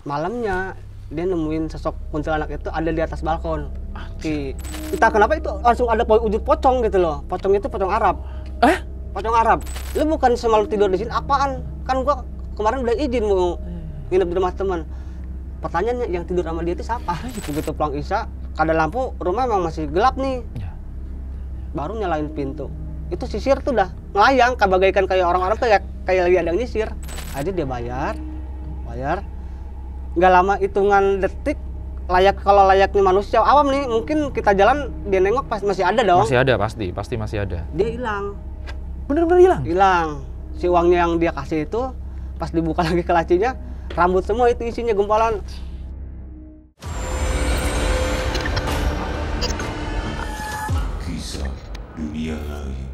Malamnya dia nemuin sosok kuntilanak itu ada di atas balkon. Entah kenapa itu langsung ada wujud pocong gitu loh. Pocong itu pocong Arab. Pocong Arab. Lu bukan semalu tidur di sini apaan? Kan gua kemarin udah izin mau nginep di rumah teman. Pertanyaannya yang tidur sama dia itu siapa? Begitu pulang Isya, kada lampu, rumah memang masih gelap nih. Baru nyalain pintu. Itu sisir tuh dah ngelayang, bagaikan kayak orang-orang kayak lagi ada yang nyisir. Aja dia bayar. Nggak lama hitungan detik, kalau layaknya manusia awam nih, mungkin kita jalan dia nengok masih ada dong. Masih ada, pasti masih ada. Dia hilang. Bener-bener hilang? Hilang. Si uangnya yang dia kasih itu pas dibuka lagi ke lacinya, rambut semua itu isinya gumpalan. Kisah dunia lain.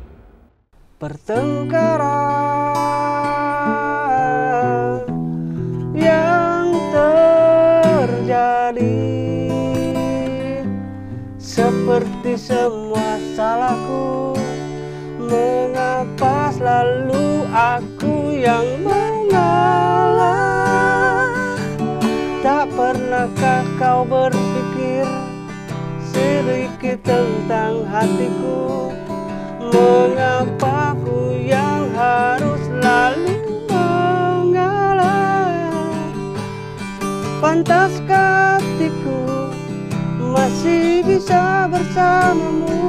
Pertengkaran yang terjadi seperti semua salahku. Mengapa selalu aku yang mengalah? Tak pernahkah kau berpikir sedikit tentang hatiku? Mengapa ku yang harus selalu mengalah? Pantaskah hatiku masih bisa bersamamu?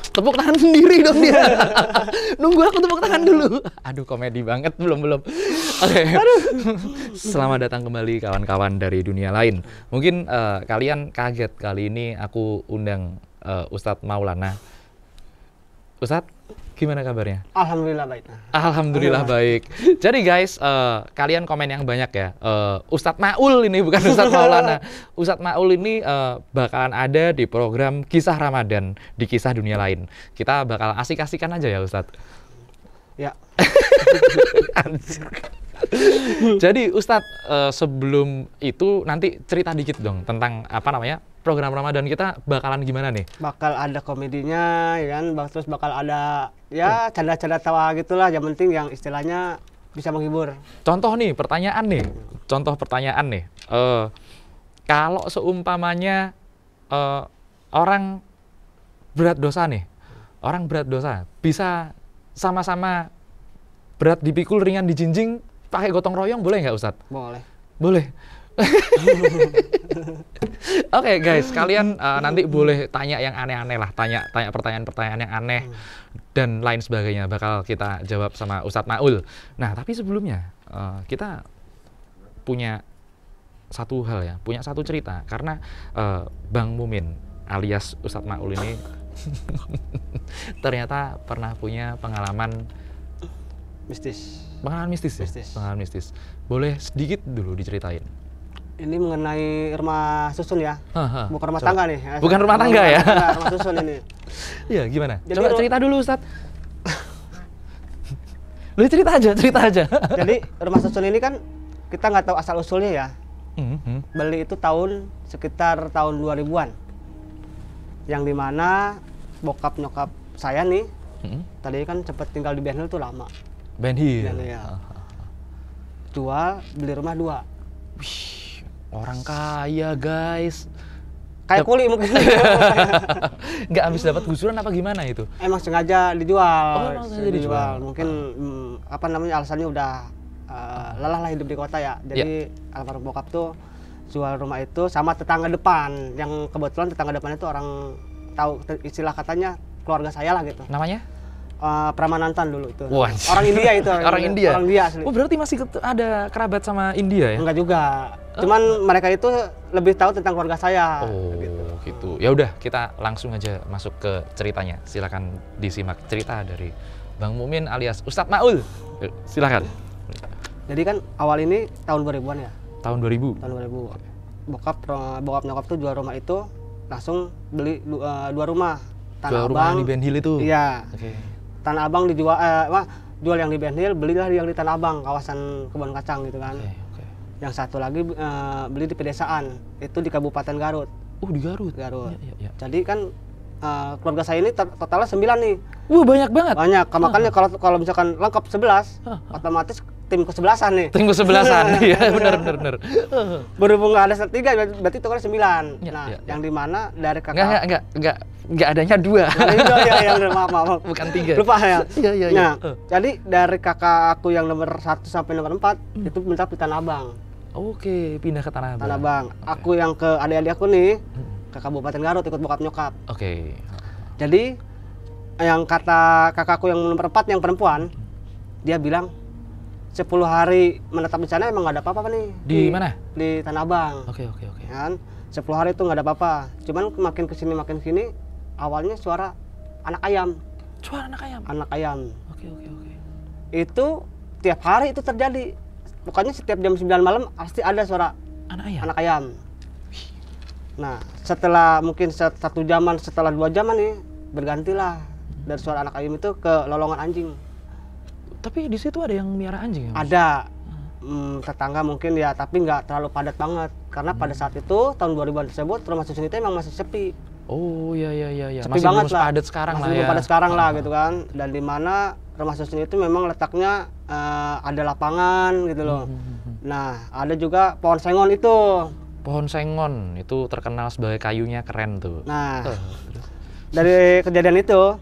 Tepuk tangan sendiri dong dia. Nunggu aku tepuk tangan dulu. Aduh, komedi banget. Belum. Oke. Selamat datang kembali kawan-kawan dari dunia lain. Mungkin kalian kaget kali ini aku undang Ustadz Maulana. Ustadz, gimana kabarnya? Alhamdulillah baik. Alhamdulillah baik. Jadi guys, kalian komen yang banyak ya. Ustadz Maul ini bukan Ustadz Maulana. Ustadz Maul ini bakalan ada di program Kisah Ramadan di Kisah Dunia Lain. Kita bakal asik-asikan aja ya Ustadz. Ya. Jadi Ustadz, sebelum itu nanti cerita dikit dong tentang program Ramadan kita bakalan gimana nih? Bakal ada komedinya, ya kan? Terus bakal ada ya canda-canda tawa gitulah. Yang penting yang istilahnya bisa menghibur. Contoh pertanyaan nih. Kalau seumpamanya orang berat dosa bisa sama-sama berat dipikul, ringan dijinjing, pakai gotong royong, boleh nggak Ustadz? Boleh. Oke guys, kalian nanti boleh tanya yang aneh-aneh lah, tanya pertanyaan-pertanyaan yang aneh dan lain sebagainya, bakal kita jawab sama Ustadz Maul. Nah, tapi sebelumnya kita punya satu hal ya, punya satu cerita, karena Bang Mumin alias Ustadz Maul ini ternyata pernah punya pengalaman mistis. Pengalaman mistis. Boleh sedikit dulu diceritain? Ini mengenai rumah susun ya, bukan rumah tangga nih. Bukan rumah tangga ya? Rumah susun ini. Iya, gimana? Jadi coba cerita dulu, Ustadz. Lu cerita aja. Jadi rumah susun ini kan kita nggak tahu asal usulnya ya. Beli itu sekitar tahun 2000-an. Yang dimana bokap nyokap saya nih, tadi kan cepet tinggal di Ben Hill tuh lama. Ben Hill. Ya. Jual, beli rumah 2. Wih, orang kaya guys. Kayak kuli mungkin. Nggak habis dapat gusuran apa gimana itu? Emang sengaja dijual. Sengaja dijual. Mungkin alasannya udah lelah lah hidup di kota ya. Jadi almarhum bokap tuh jual rumah itu sama tetangga depan. Yang kebetulan tetangga depan itu orang tahu istilah katanya keluarga saya lah gitu. Namanya? Pramanantan dulu itu. Wah. Orang India itu. Orang India asli. Oh, berarti masih ada kerabat sama India ya? Enggak juga. Cuman mereka itu lebih tahu tentang keluarga saya. Oh, gitu. Ya udah, kita langsung aja masuk ke ceritanya. Silakan disimak cerita dari Bang Mumin alias Ustadz Maul. Silakan. Jadi kan awal ini tahun 2000-an ya. Tahun 2000. Tahun 2000. Bokap nyokap tuh jual rumah itu, langsung beli 2 rumah. Tanah Abang di Ben Hill itu. Iya. Tanah Abang dijual, jual yang di Ben Hill, belilah yang di Tanah Abang, kawasan kebun kacang gitu kan. Yang satu lagi beli di pedesaan, itu di Kabupaten Garut. Oh, di Garut. Ya. Ya. Jadi kan keluarga saya ini totalnya 9 nih. Wah, banyak banget. Banyak. Makanya kalau misalkan lengkap 11, otomatis tim ke-11-an nih. Tim ke-11-an. Iya, benar. Berhubung nggak ada 3, berarti totalnya 9. Ya, Nah, ya, yang di mana dari kakak Enggak adanya 2. ya, maaf. Bukan 3. Lupa ya. Iya. Nah, jadi dari kakak aku yang nomor 1 sampai nomor 4 itu minta di Tanah Abang. Oke, pindah ke Tanah Abang. Tanah Abang. Aku yang ke adik-adik aku nih ke Kabupaten Garut ikut bokap nyokap. Oke. Jadi yang kata kakakku yang nomor 4 yang perempuan, dia bilang 10 hari menetap di sana emang nggak ada apa-apa nih. Di mana? Di Tanah Abang. Oke. Kan 10 hari itu nggak ada apa-apa. Cuman makin kesini awalnya suara anak ayam. Suara anak ayam. Anak ayam. Oke. Itu tiap hari itu terjadi. Pokoknya setiap jam 9 malam pasti ada suara anak ayam. Nah, setelah mungkin 1 jaman, setelah 2 jaman nih bergantilah dari suara anak ayam itu ke lolongan anjing. Tapi di situ ada yang miara anjing ya, Mas? Ada. Tetangga mungkin ya, tapi nggak terlalu padat banget. Karena pada saat itu tahun 2000 tersebut rumah susun itu emang masih sepi. Oh iya. Sepi Masih banget belum lah. padat sekarang masih lah belum ya. padat sekarang lah gitu kan. Dan di mana rumah susun itu memang letaknya ada lapangan gitu loh. Nah, ada juga pohon sengon itu. Pohon sengon itu terkenal sebagai kayunya keren tuh. Nah, dari kejadian itu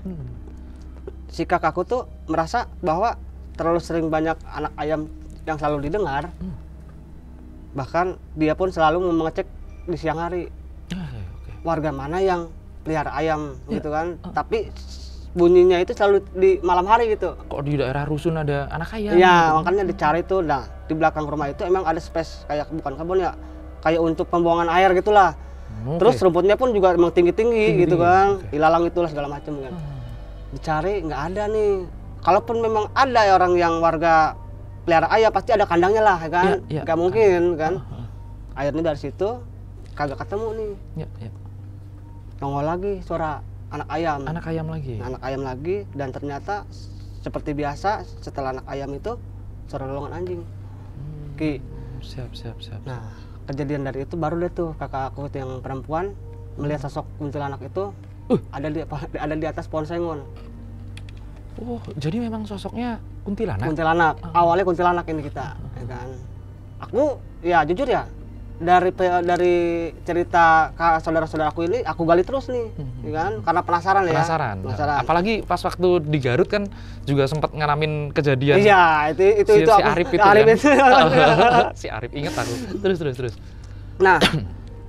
si kakakku tuh merasa bahwa terlalu sering banyak anak ayam yang selalu didengar. Bahkan dia pun selalu mengecek di siang hari. Warga mana yang pelihara ayam gitu kan. Tapi bunyinya itu selalu di malam hari gitu. Kok di daerah rusun ada anak ayam? Iya, gitu? makanya dicari tuh. Nah, di belakang rumah itu emang ada space kayak bukan kebun ya, kayak untuk pembuangan air gitulah. Terus rumputnya pun juga emang tinggi-tinggi gitu kan. Ilalang itulah segala macam kan. Dicari nggak ada nih. Kalaupun memang ada orang yang warga pelihara ayam pasti ada kandangnya lah kan. Nggak mungkin kan. Akhirnya dari situ kagak ketemu nih. Nongol lagi suara anak ayam. Anak ayam lagi. Anak ayam lagi, dan ternyata seperti biasa setelah anak ayam itu suara lolongan anjing. Ki. Siap. Nah, kejadian dari itu baru deh tuh kakak aku yang perempuan melihat sosok kuntilanak itu ada di atas pohon sengon. Oh, jadi memang sosoknya kuntilanak. Kuntilanak. Awalnya kuntilanak ini kita, ya kan. Aku ya jujur ya, dari cerita saudara-saudaraku ini aku gali terus nih, ya kan? Karena penasaran ya. Penasaran. Apalagi pas waktu di Garut kan juga sempat ngalamin kejadian. Iya, itu si aku, Arif itu Arif kan. itu. Si Arif inget aku. Terus. Nah,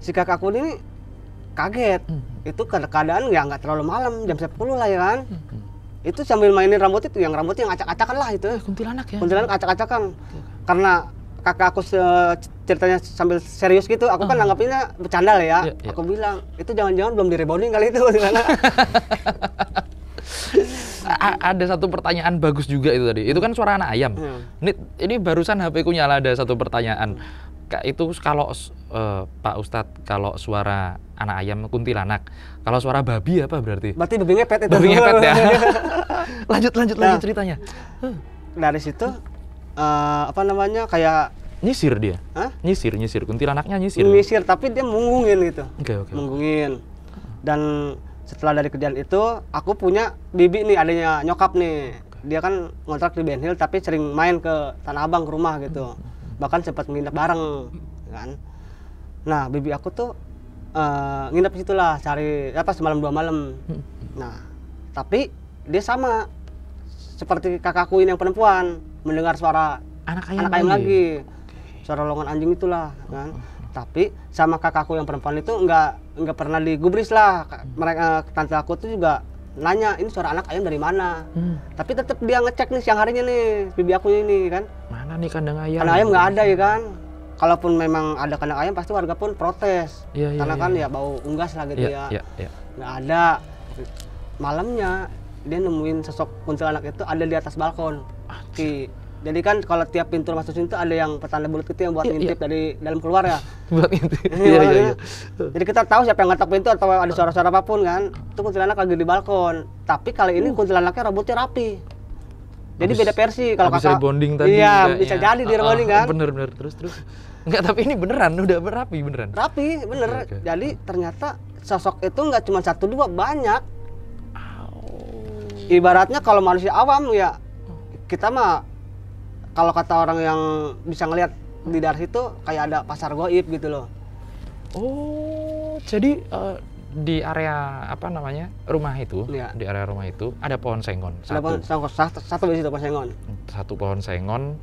si kakakku ini kaget. Itu keadaan ya nggak terlalu malam, jam 10 lah ya kan. Itu sambil mainin rambutnya yang acak-acakan lah itu. Kuntilanak ya? Kuntilanak acak-acakan. Karena kakak aku ceritanya sambil serius gitu, aku kan anggapinnya bercanda lah ya. Aku bilang, itu jangan-jangan belum di-rebonding kali itu. Ada satu pertanyaan bagus juga itu tadi. Itu kan suara anak ayam. Ini barusan HP-ku nyala, ada satu pertanyaan. Itu kalau Pak Ustadz, kalau suara anak ayam kuntilanak, kalau suara babi apa berarti? Berarti babi ngepet itu. Babi ngepet ya. lanjut ceritanya. Dari situ kayak nyisir dia. Hah? Nyisir kuntilanaknya nyisir. Nyisir, tapi dia mengunggungin gitu. Oke. Mengunggungin. Dan setelah dari kejadian itu, aku punya bibi nih, adanya nyokap nih. Dia kan ngontrak di Ben Hill tapi sering main ke Tanah Abang ke rumah gitu. Bahkan sempat nginep bareng kan. Nah, bibi aku tuh nginep di situ lah, cari semalam 2 malam. Nah, tapi dia sama seperti kakakku ini yang perempuan, mendengar suara anak ayam lagi. Suara lolongan anjing itulah kan. Tapi sama kakakku yang perempuan itu nggak pernah digubris lah. Mereka, tante aku tuh juga nanya, ini suara anak ayam dari mana. Tapi tetap dia ngecek nih siang harinya nih, bibi aku ini kan. Mana nih kandang ayam? Kandang ayam nggak ada ya kan. Kalaupun memang ada kandang ayam pasti warga pun protes. Karena kan ya bau unggas lah gitu ya. Nggak ada. Malamnya dia nemuin sosok kuntilanak itu ada di atas balkon. Jadi kan kalau tiap pintu rumah susun itu ada yang petanda bulat itu yang buat ngintip dari dalam keluar ya. Buat ngintip. Iya. Jadi kita tahu siapa yang ngetok pintu atau ada suara-suara apapun kan. Itu kuntilanak lagi di balkon. Tapi kali ini kuntilanaknya rambutnya rapi. Jadi beda versi kalau kakak. Bisa rebonding tadi. Iya, bisa jadi di rebonding kan. Bener. Terus. Enggak, tapi ini beneran, udah rapi beneran. Rapi, bener. Jadi ternyata sosok itu nggak cuma 1-2, banyak. Ibaratnya kalau manusia awam ya kita mah kalau kata orang yang bisa ngelihat di daerah itu kayak ada pasar goib gitu loh. Oh, jadi di area apa namanya rumah itu, Iya. di area rumah itu ada pohon sengon Ada pohon sengon, satu di situ pohon sengon. satu pohon sengon.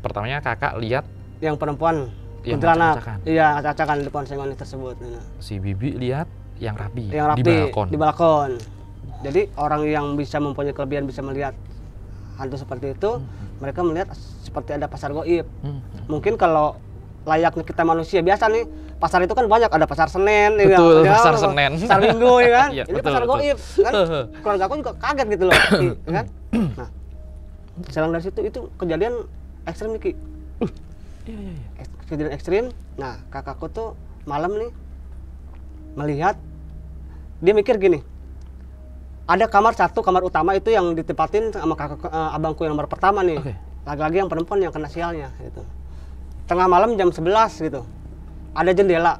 Pertamanya kakak lihat Yang perempuan yang kuntilanak. acak-acakan. Iya, acak-acakan di pohon sengon tersebut. Nah. Si bibi lihat yang rapi, Yang rapi di balkon. di balkon. Jadi orang yang bisa mempunyai kelebihan bisa melihat hantu seperti itu, mereka melihat seperti ada pasar goib. Mungkin kalau layaknya kita manusia biasa nih, pasar itu kan banyak, ada pasar Senen, Betul, ya, pasar Senen. pasar Minggu, ya kan? Iya, Ini betul, pasar betul. goib, kan? Keluarga aku juga kaget gitu loh, Ki, ya kan? Nah, selang dari situ itu kejadian ekstrim nih, Ki. Iya. Kejadian ekstrim. Nah, kakakku tuh malam nih melihat, dia mikir gini. Ada kamar utama itu yang ditempatin sama abangku yang nomor pertama nih. Oke. Lagi-lagi yang perempuan yang kena sialnya gitu. Tengah malam jam 11 gitu. Ada jendela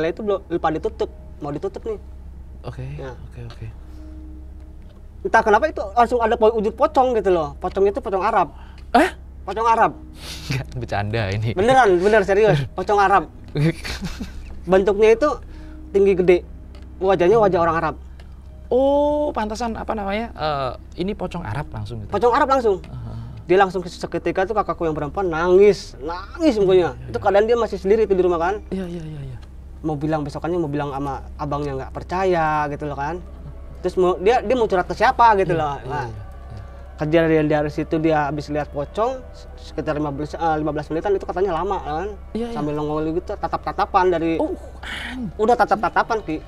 itu belum lupa ditutup, mau ditutup nih. Oke. Ya. Oke. Entah kenapa itu langsung ada wujud pocong gitu loh. Pocong itu pocong Arab. Pocong Arab. Enggak bercanda ini. Bener serius, pocong Arab. Bentuknya itu tinggi gede. Wajahnya wajah orang Arab. Oh, pantasan apa namanya? Ini pocong Arab langsung gitu. Pocong Arab langsung. Dia langsung seketika itu kakakku yang perempuan nangis mukanya. Itu keadaan dia masih sendiri itu di rumah kan. Iya. Mau bilang besokannya mau bilang sama abangnya nggak percaya gitu loh kan. Terus dia mau curhat ke siapa gitu loh. Nah, kejadian dari situ dia habis lihat pocong sekitar 15 menitan itu katanya lama kan. Iya. Sambil nongol gitu tatap-tatapan dari udah tatap-tatapan Ki.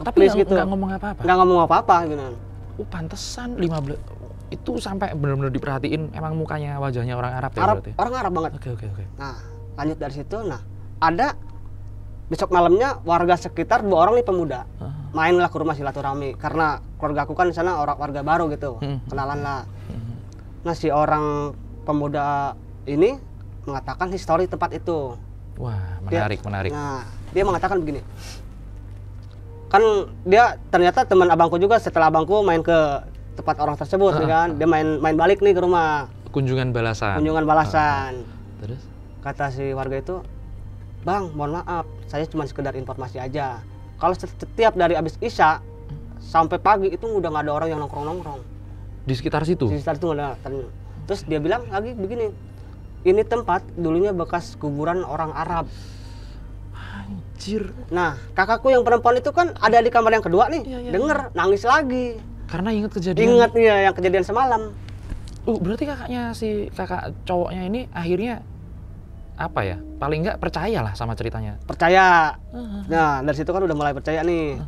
Tapi nggak ngomong apa-apa. Nggak ngomong apa-apa gitu. Pantesan 15 itu sampai benar-benar diperhatiin emang mukanya wajahnya orang Arab ya berarti. Orang Arab banget. Oke. Nah, lanjut dari situ. Nah, ada besok malamnya warga sekitar 2 orang nih pemuda mainlah ke rumah silaturahmi karena keluarga aku kan di sana warga baru gitu, kenalan lah. Nah, si orang pemuda ini mengatakan histori tempat itu. Wah, menarik. Nah, dia mengatakan begini. Kan dia ternyata teman abangku juga setelah abangku main ke tempat orang tersebut kan. Dia main balik nih ke rumah. Kunjungan balasan. Terus kata si warga itu, "Bang, mohon maaf, saya cuma sekedar informasi aja. Kalau setiap dari habis Isya sampai pagi itu udah nggak ada orang yang nongkrong-nongkrong. Di sekitar situ? Di sekitar itu nggak ada. Terus dia bilang lagi begini, ini tempat dulunya bekas kuburan orang Arab. Anjir. Nah, kakakku yang perempuan itu kan ada di kamar yang kedua nih, denger, nangis lagi. Karena ingat kejadian? Ingat ya yang kejadian semalam. Berarti kakak cowoknya ini akhirnya apa ya, paling nggak percaya lah sama ceritanya? Percaya. Nah, dari situ kan udah mulai percaya nih.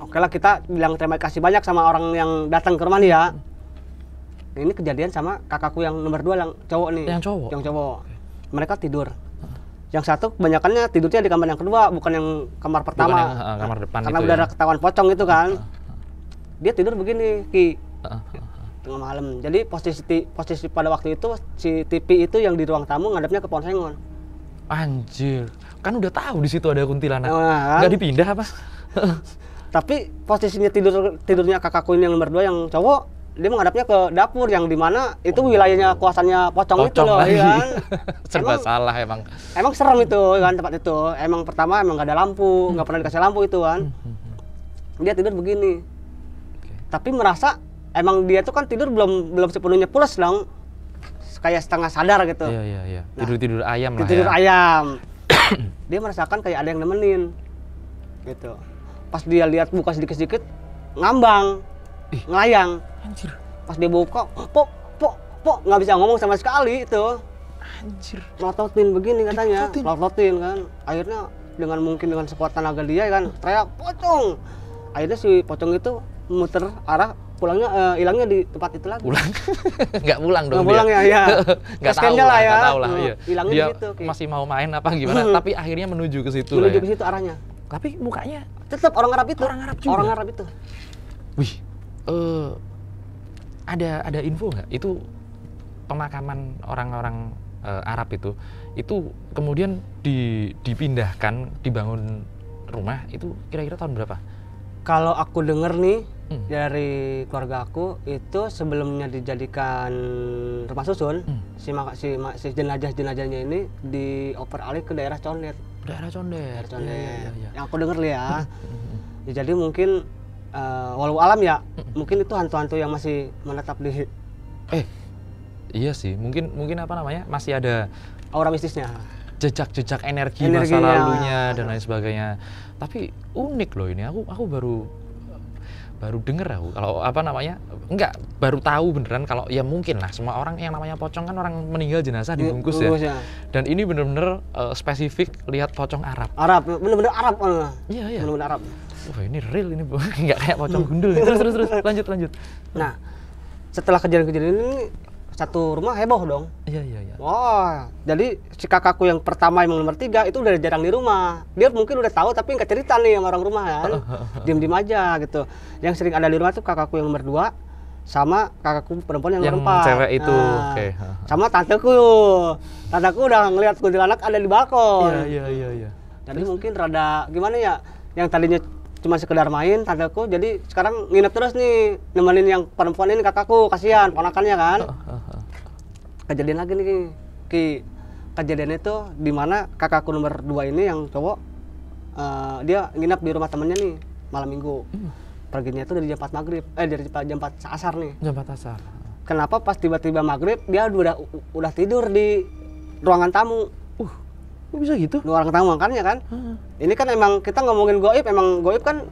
Oke lah, kita bilang terima kasih banyak sama orang yang datang ke rumah nih ya. Ini kejadian sama kakakku yang nomor 2 yang cowok nih. Yang cowok? Mereka tidur. Yang satu kebanyakannya tidurnya di kamar yang kedua, bukan yang kamar pertama. Bukan yang, kamar depan karena itu udah ya. ada ketahuan pocong itu kan. Dia tidur begini, Ki. Tengah malam. Jadi posisi pada waktu itu si TV itu yang di ruang tamu ngadepnya ke pohon sengon. Anjir. Kan udah tahu di situ ada kuntilanak. Nah, nggak dipindah apa? Tapi posisinya tidurnya kakakku ini yang nomor 2 yang cowok, dia menghadapnya ke dapur yang dimana itu wilayahnya kuasanya pocong itu loh, lagi. ya kan. Serba salah emang. Emang serem itu kan tempat itu. Emang pertama emang nggak ada lampu, nggak pernah dikasih lampu itu kan. Dia tidur begini. Tapi merasa emang dia tuh kan tidur belum sepenuhnya pulas dong. Kayak setengah sadar gitu. Iya. Tidur ayam lah Tidur ya. ayam. Dia merasakan kayak ada yang nemenin. Gitu. Pas dia lihat buka sedikit-sedikit ngambang. Ngelayang. Anjir. Pas dia buka, pok, nggak bisa ngomong sama sekali itu. Anjir. Melototin begini katanya. Melototin kan. Akhirnya dengan sekuat tenaga dia kan teriak pocong. Akhirnya si pocong itu muter arah pulangnya, hilangnya di tempat itu lagi. Pulang? Nggak pulang dong. Nggak pulang ya. Nggak tahu lah ya. Nggak tahu lah. Iya. Hilangnya Dia di situ. masih mau main apa gimana? Tapi akhirnya menuju ke situ lah Menuju ya. ke situ arahnya. Tapi mukanya Tetap orang Arab itu. Orang Arab juga? Orang Arab itu. Wih, ada info nggak? Itu pemakaman orang-orang Arab itu kemudian dipindahkan, dibangun rumah itu kira-kira tahun berapa? Kalau aku denger nih dari keluarga aku itu sebelumnya dijadikan rumah susun, si jenazahnya ini dioper alih ke daerah Condet. Daerah Condet. Iya. Yang aku denger ya. Ya, jadi mungkin walau alam ya, mungkin itu hantu-hantu yang masih menetap di Iya sih, mungkin apa namanya? Masih ada aura mistisnya. Jejak-jejak energi masa lalunya dan lain sebagainya. Tapi unik loh ini, aku baru denger kalau apa namanya, baru tahu beneran kalau ya mungkin lah semua orang yang namanya pocong kan orang meninggal jenazah dibungkus ya. Dan ini bener-bener spesifik lihat pocong Arab. Bener-bener Arab. Iya. Bener-bener Arab. Wah ini real ini, nggak kayak pocong gundul. Terus lanjut. Nah, setelah kejadian-kejadian ini satu rumah heboh dong. Iya. Wah, jadi si kakakku yang pertama yang nomor 3 itu udah jarang di rumah. Dia mungkin udah tahu tapi nggak cerita nih sama orang rumah kan. Diem aja gitu. Yang sering ada di rumah tuh kakakku yang nomor 2 sama kakakku perempuan yang nomor 4. Cewek itu. Oke. Sama tanteku. Tanteku udah ngelihat kuntilanak ada di balkon. Iya. Jadi mungkin rada gimana ya? Yang tadinya cuma sekedar main tanteku, jadi sekarang nginep terus nih nemenin yang perempuan ini kakakku, kasihan ponakannya kan. Kejadian lagi nih kejadian itu di mana kakakku nomor 2 ini yang cowok dia nginep di rumah temennya nih malam minggu. Perginya itu dari jam 4 maghrib, dari jam 4 asar nih. Jam 4 asar. Kenapa pas tiba-tiba maghrib dia udah tidur di ruangan tamu. Kok bisa gitu? Di ruangan tamu makanya kan. Ini kan emang kita ngomongin goib kan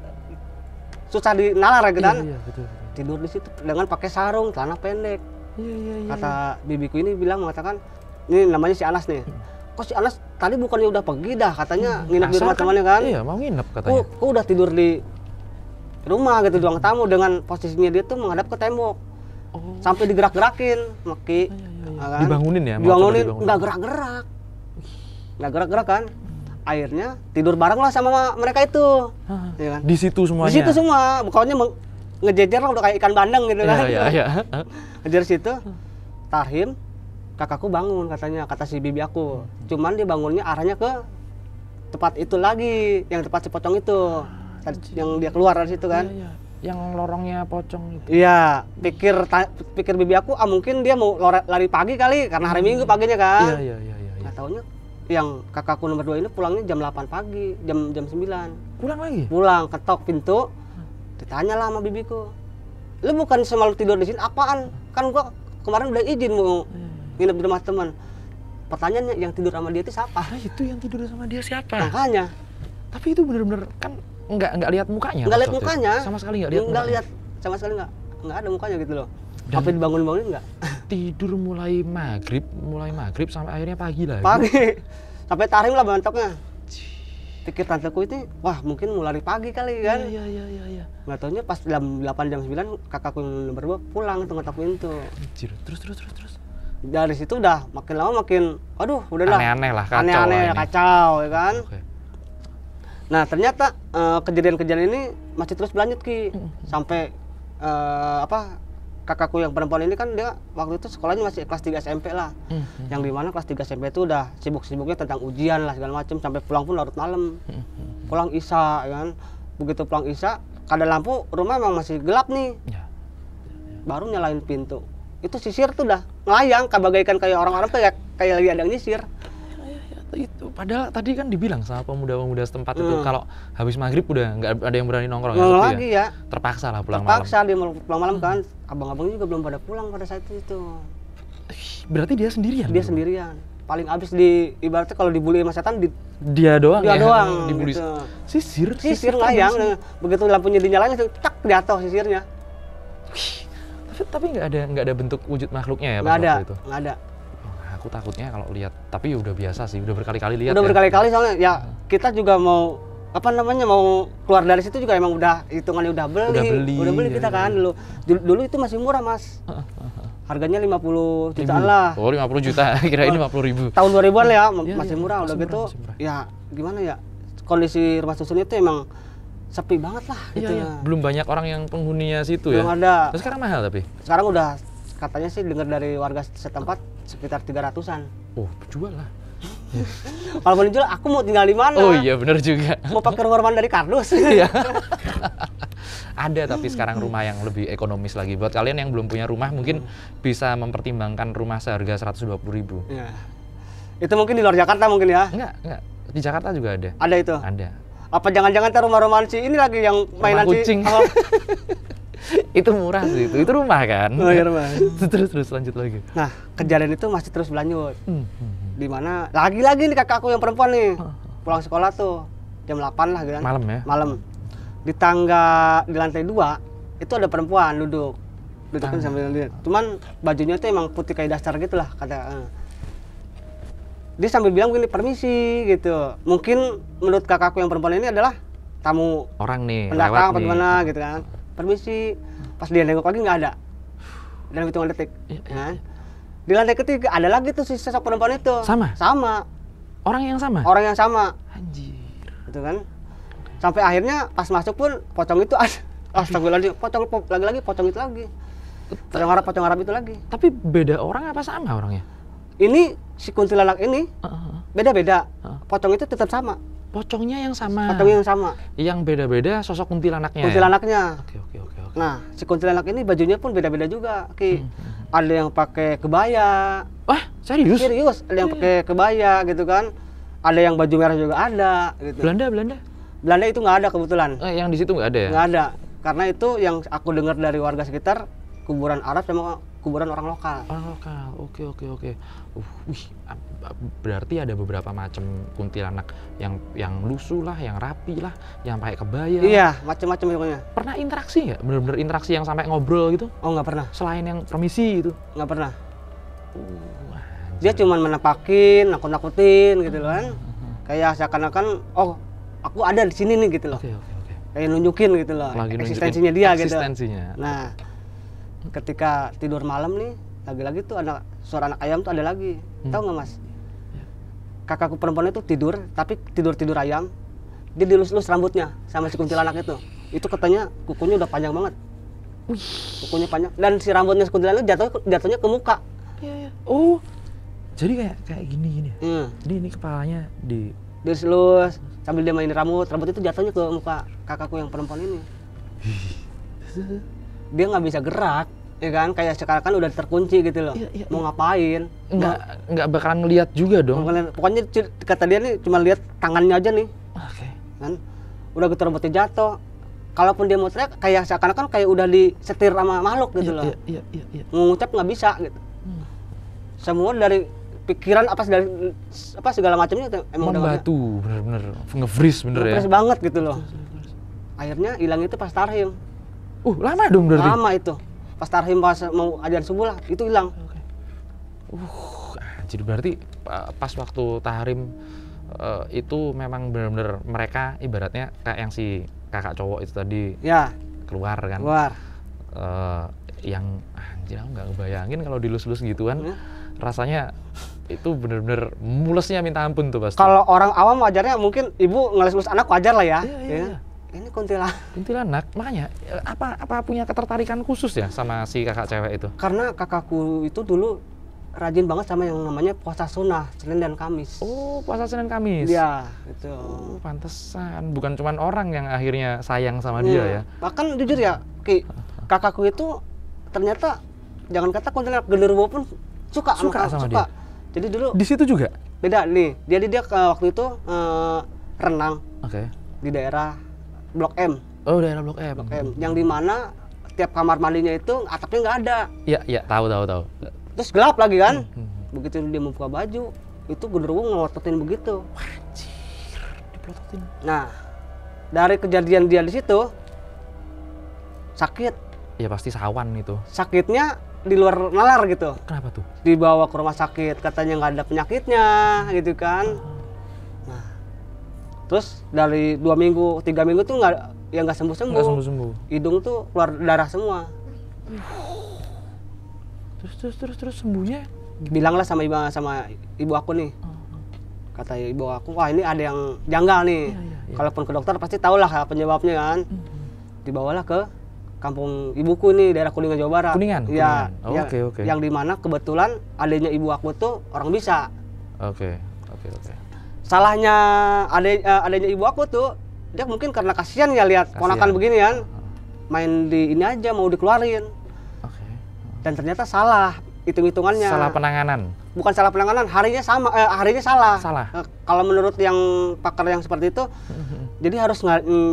susah dinalar ya kan. Iya, betul. Tidur di situ dengan pakai sarung, celana pendek. Iya. Kata bibiku ini mengatakan, ini namanya si Anas nih. Kok si Anas tadi bukannya udah pergi dah, katanya nginep di rumah temannya kan? Iya, mau nginep katanya. Kok udah tidur di rumah gitu, di ruang tamu dengan posisinya dia tuh menghadap ke tembok. Sampai digerak-gerakin, Maki. Kan? Dibangunin ya? Dibangunin, nggak gerak-gerak. Nggak gerak-gerak kan? Akhirnya tidur bareng lah sama mereka itu. Ya kan? Di situ semuanya? Di situ semua, pokoknya ngejejer lah udah kayak ikan bandeng gitu kan. Iya. Ngejejer situ, Tarhim, kakakku bangun katanya, kata si bibi aku. Cuman dia bangunnya arahnya ke tempat itu lagi, yang tempat si pocong itu. Yang dia keluar dari situ kan. Iya. Yang lorongnya pocong itu. Iya, pikir bibi aku, mungkin dia mau lari pagi kali, karena hari Minggu paginya kan. Iya. Nggak taunya yang kakakku nomor 2 ini pulangnya jam 8 pagi, jam 9. Pulang lagi? Pulang, ketok pintu, ditanya lah sama bibiku, lu bukan semalam tidur di sini, apaan? Kan gua kemarin udah izin mau nginep di rumah teman. Pertanyaannya, yang tidur sama dia itu siapa? Nah, itu yang tidur sama dia siapa? Makanya. Tapi itu bener-bener kan nggak lihat mukanya. Nggak lihat mukanya. Sama sekali nggak lihat. Nggak lihat, sama sekali nggak ada mukanya gitu loh. Sampai dibangun-bangunin nggak? Tidur mulai maghrib sampai akhirnya pagi lah. Pagi, sampai Tarhim lah bentuknya. Pikir tanteku itu, wah mungkin mau lari pagi kali kan? Iya. Nggak taunya pas jam 8 jam 9 kakakku yang nomor 2 pulang tuh ngetok pintu. Anjir, terus. Dari situ udah makin lama makin, aduh udahlah. Aneh-aneh lah, kacau. Aneh-aneh, kacau ya kan? Okay. Nah ternyata kejadian-kejadian ini masih terus berlanjut sampai kakakku yang perempuan ini kan dia waktu itu sekolahnya masih kelas 3 SMP lah. Yang dimana kelas 3 SMP itu udah sibuk-sibuknya tentang ujian lah segala macam, sampai pulang pun larut malam. Pulang Isya kan. Begitu pulang Isya, keadaan lampu rumah emang masih gelap nih. Baru nyalain pintu. Itu sisir tuh udah ngelayang bagaikan kayak orang-orang tuh kayak lagi ada yang nyisir. Itu padahal tadi kan dibilang sama pemuda-pemuda setempat itu kalau habis maghrib udah nggak ada yang berani nongkrong lagi ya. Terpaksa lah pulang malam. Terpaksa dia pulang malam kan. Abang-abang juga belum pada pulang pada saat itu. Berarti dia sendirian? Dia sendirian. Paling abis ibaratnya kalau dibully sama setan dia doang dia ya? Doang dibully. gitu. Sisir ngayang. Begitu lampunya dinyalain itu tak jatuh sisirnya. Tapi nggak ada bentuk wujud makhluknya ya pas waktu itu? Nggak ada. Aku takutnya kalau lihat, tapi udah biasa sih, udah berkali-kali lihat. Udah berkali-kali soalnya ya kita juga mau mau keluar dari situ juga emang udah hitungannya udah beli kita kan dulu itu masih murah Mas. Harganya 50 jutaan lah. Oh 50 juta, kirain 50.000. Tahun 2000-an ya, masih masih murah udah gitu. Ya gimana ya, kondisi rumah susun itu emang sepi banget lah gitu ya. Belum banyak orang yang penghuninya situ belum ada. Terus sekarang mahal tapi? Sekarang udah katanya sih dengar dari warga setempat sekitar 300-an. Oh, jual lah. Walaupun dijual, aku mau tinggal di mana? Oh iya benar juga. Mau pakai rumah dari kardus. Iya. Ada tapi sekarang rumah yang lebih ekonomis lagi. Buat kalian yang belum punya rumah mungkin bisa mempertimbangkan rumah seharga 120.000. Ya. Itu mungkin di luar Jakarta mungkin ya? Enggak. Di Jakarta juga ada. Ada itu? Ada. Apa jangan-jangan rumah-rumahan si ini lagi yang mainan Rumah kucing. Oh. Itu murah sih itu rumah kan. Oh iya rumah. Terus lanjut lagi. Nah, kejadian itu masih terus berlanjut. Di mana lagi-lagi nih kakakku yang perempuan nih. Pulang sekolah tuh jam 8 lah gitu kan. Malam ya? Malam. Di lantai 2 itu ada perempuan dudukkan sambil lihat. Cuman bajunya tuh emang putih kayak daster gitu lah kata. Dia sambil bilang gini, permisi gitu. Mungkin menurut kakakku yang perempuan ini adalah tamu orang nih, pendatang apa nih. gimana gitu kan. Permisi. Pas dia nengok lagi nggak ada. Dalam hitungan detik. Kan? Di lantai ketiga ada lagi tuh si sosok perempuan itu. Sama. Orang yang sama? Orang yang sama. Anjir. Gitu kan. Sampai akhirnya pas masuk pun pocong itu ada. Astagfirullahaladzim, lagi pocong itu lagi. Pocong Arab itu lagi. Tapi beda orang apa sama orangnya? Ini si kuntilanak ini beda-beda. Pocong itu tetap sama. Pocongnya yang sama. Pocongnya yang sama. Yang beda-beda sosok kuntilanaknya. Kuntilanaknya. Oke. Nah, si kuntilanak ini bajunya pun beda-beda juga, Ki. Ada yang pakai kebaya. Wah, serius? Serius, ada yang pakai kebaya gitu kan. Ada yang baju merah juga ada gitu. Belanda itu nggak ada kebetulan. Yang di situ nggak ada ya? Nggak ada. Karena itu yang aku dengar dari warga sekitar, kuburan Arab sama kuburan orang lokal. Orang lokal, oke. Wih, berarti ada beberapa macam kuntilanak yang lusuh lah, yang rapi lah, yang pakai kebaya. Iya, macam-macam pokoknya. Pernah interaksi nggak? Bener-bener interaksi yang sampai ngobrol gitu? Oh nggak pernah. Selain yang permisi gitu? Nggak pernah. Dia cuma menampakin, nakut-nakutin gitu loh kan. Kayak seakan-akan, oh aku ada di sini nih gitu loh. Oke. Kayak nunjukin gitu loh, eksistensinya dia gitu. Nah, ketika tidur malam nih, lagi-lagi tuh suara anak ayam tuh ada lagi. Tahu nggak Mas? Kakakku perempuan itu tidur, tapi tidur ayam. Dia dilus-lus rambutnya sama si kuntilanak itu. Itu katanya kukunya udah panjang banget. Kukunya panjang. Dan si rambutnya si kuntilanak jatuhnya ke muka. Iya. Oh, jadi kayak gini ya? Jadi ini kepalanya dilus sambil dia main rambut itu jatuhnya ke muka kakakku yang perempuan ini. Dia nggak bisa gerak, ya kan? Kayak sekarang kan udah terkunci gitu loh. Iya. Mau ngapain? Nggak bakalan ngelihat juga dong. Pokoknya kata dia nih cuma lihat tangannya aja nih. Oke. Kan? Udah gitu rambutnya jatuh. Kalaupun dia mau teriak, kayak seakan-akan kayak udah disetir sama makhluk gitu loh. Iya. Mau ngucap nggak bisa gitu. Semua dari pikiran segala macamnya emang udah membatu, bener-bener nge-freeze bener ya. Nge-freeze banget gitu loh. Akhirnya hilang itu pas tarhim. Lama dong berarti. Lama itu. Pas tarhim pas mau adzan subuh lah, itu hilang. Jadi berarti pas waktu tahrim itu memang benar-benar mereka ibaratnya kayak yang si kakak cowok itu tadi ya keluar kan. Yang anjir aku nggak ngebayangin kalau dilus-lus gituan. Rasanya itu bener-bener mulesnya minta ampun tuh pasti. Kalau orang awam wajarnya mungkin ibu ngelus-ngelus anak wajar lah ya. Iya. Ini kuntilanak. Makanya apa punya ketertarikan khusus ya sama si kakak cewek itu? Karena kakakku itu dulu rajin banget sama yang namanya puasa sunnah Senin dan Kamis. Oh, puasa Senin Kamis. Iya, itu. Pantesan bukan cuman orang yang akhirnya sayang sama dia ya. Bahkan jujur ya, Ki, kakakku itu ternyata jangan kata kuntilanak, genderuwo pun suka sama dia. Jadi dulu di situ juga beda nih. Dia waktu itu renang. Oke. Di daerah Blok M. Oh, daerah Blok M. Yang dimana tiap kamar mandinya itu atapnya nggak ada. Iya, tahu. Terus gelap lagi kan. Begitu dia membuka baju, itu genderuwo ngelototin begitu. Anjir, diplototin. Nah, dari kejadian dia di situ sakit. Ya pasti sawan itu. Sakitnya di luar nalar gitu. Kenapa tuh? Dibawa ke rumah sakit, katanya nggak ada penyakitnya gitu kan. Nah, terus dari 2 minggu, 3 minggu tuh nggak sembuh-sembuh. Hidung tuh keluar darah semua. Terus sembuhnya? Bilanglah sama ibu aku nih. Kata ibu aku, wah ini ada yang janggal nih. Iya. Kalaupun ke dokter pasti tahulah penyebabnya kan. Dibawalah ke kampung ibuku nih, daerah Kuningan, Jawa Barat. Kuningan? Iya. Oke. Yang dimana kebetulan adanya ibu aku tuh orang bisa. Oke. oke. Salahnya adanya ibu aku tuh, dia mungkin karena kasihan ya lihat ponakan begini kan, main di ini aja mau dikeluarin. Oke. Dan ternyata salah hitung-hitungannya. Salah penanganan. Bukan salah penanganan, harinya salah. Salah. Kalau menurut yang pakar yang seperti itu, jadi harus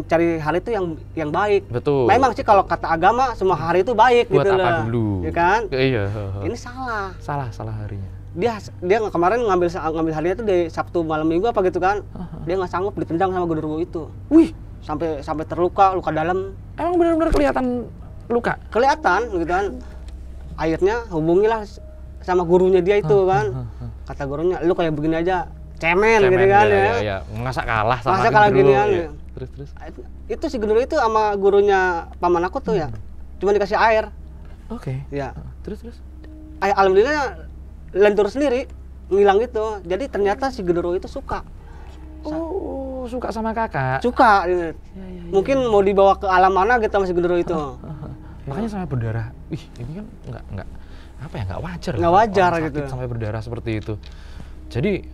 cari hari itu yang baik. Betul. Memang sih kalau kata agama semua hari itu baik Buat gitu apa loh. dulu? Ya kan? Iya. Ini salah. Salah harinya. Dia kemarin ngambil harinya tuh di Sabtu malam Minggu apa gitu kan. Dia nggak sanggup ditendang sama genderuwo itu. Wih, Sampai terluka, luka dalam. emang benar-benar kelihatan luka. Kelihatan gitu kan. Akhirnya hubungilah sama gurunya dia itu kan. Kata gurunya, lu kayak begini aja cemen gitu kan ya. Iya. Masa kalah sama Masa kalah genderuwo, ginian, ya. ya. Terus. Itu si genderuwo itu sama gurunya paman aku tuh ya. Cuma dikasih air. Oke. Ya. Terus. Alhamdulillah lentur sendiri ngilang gitu. Jadi ternyata si genderuwo itu suka. Oh, suka sama kakak. Suka. Ya. Mungkin mau dibawa ke alam mana gitu sama si genderuwo itu. Makanya sampai berdarah. Wih, ini kan nggak apa ya, nggak wajar. Nggak wajar orang sakit gitu. sampai berdarah seperti itu. Jadi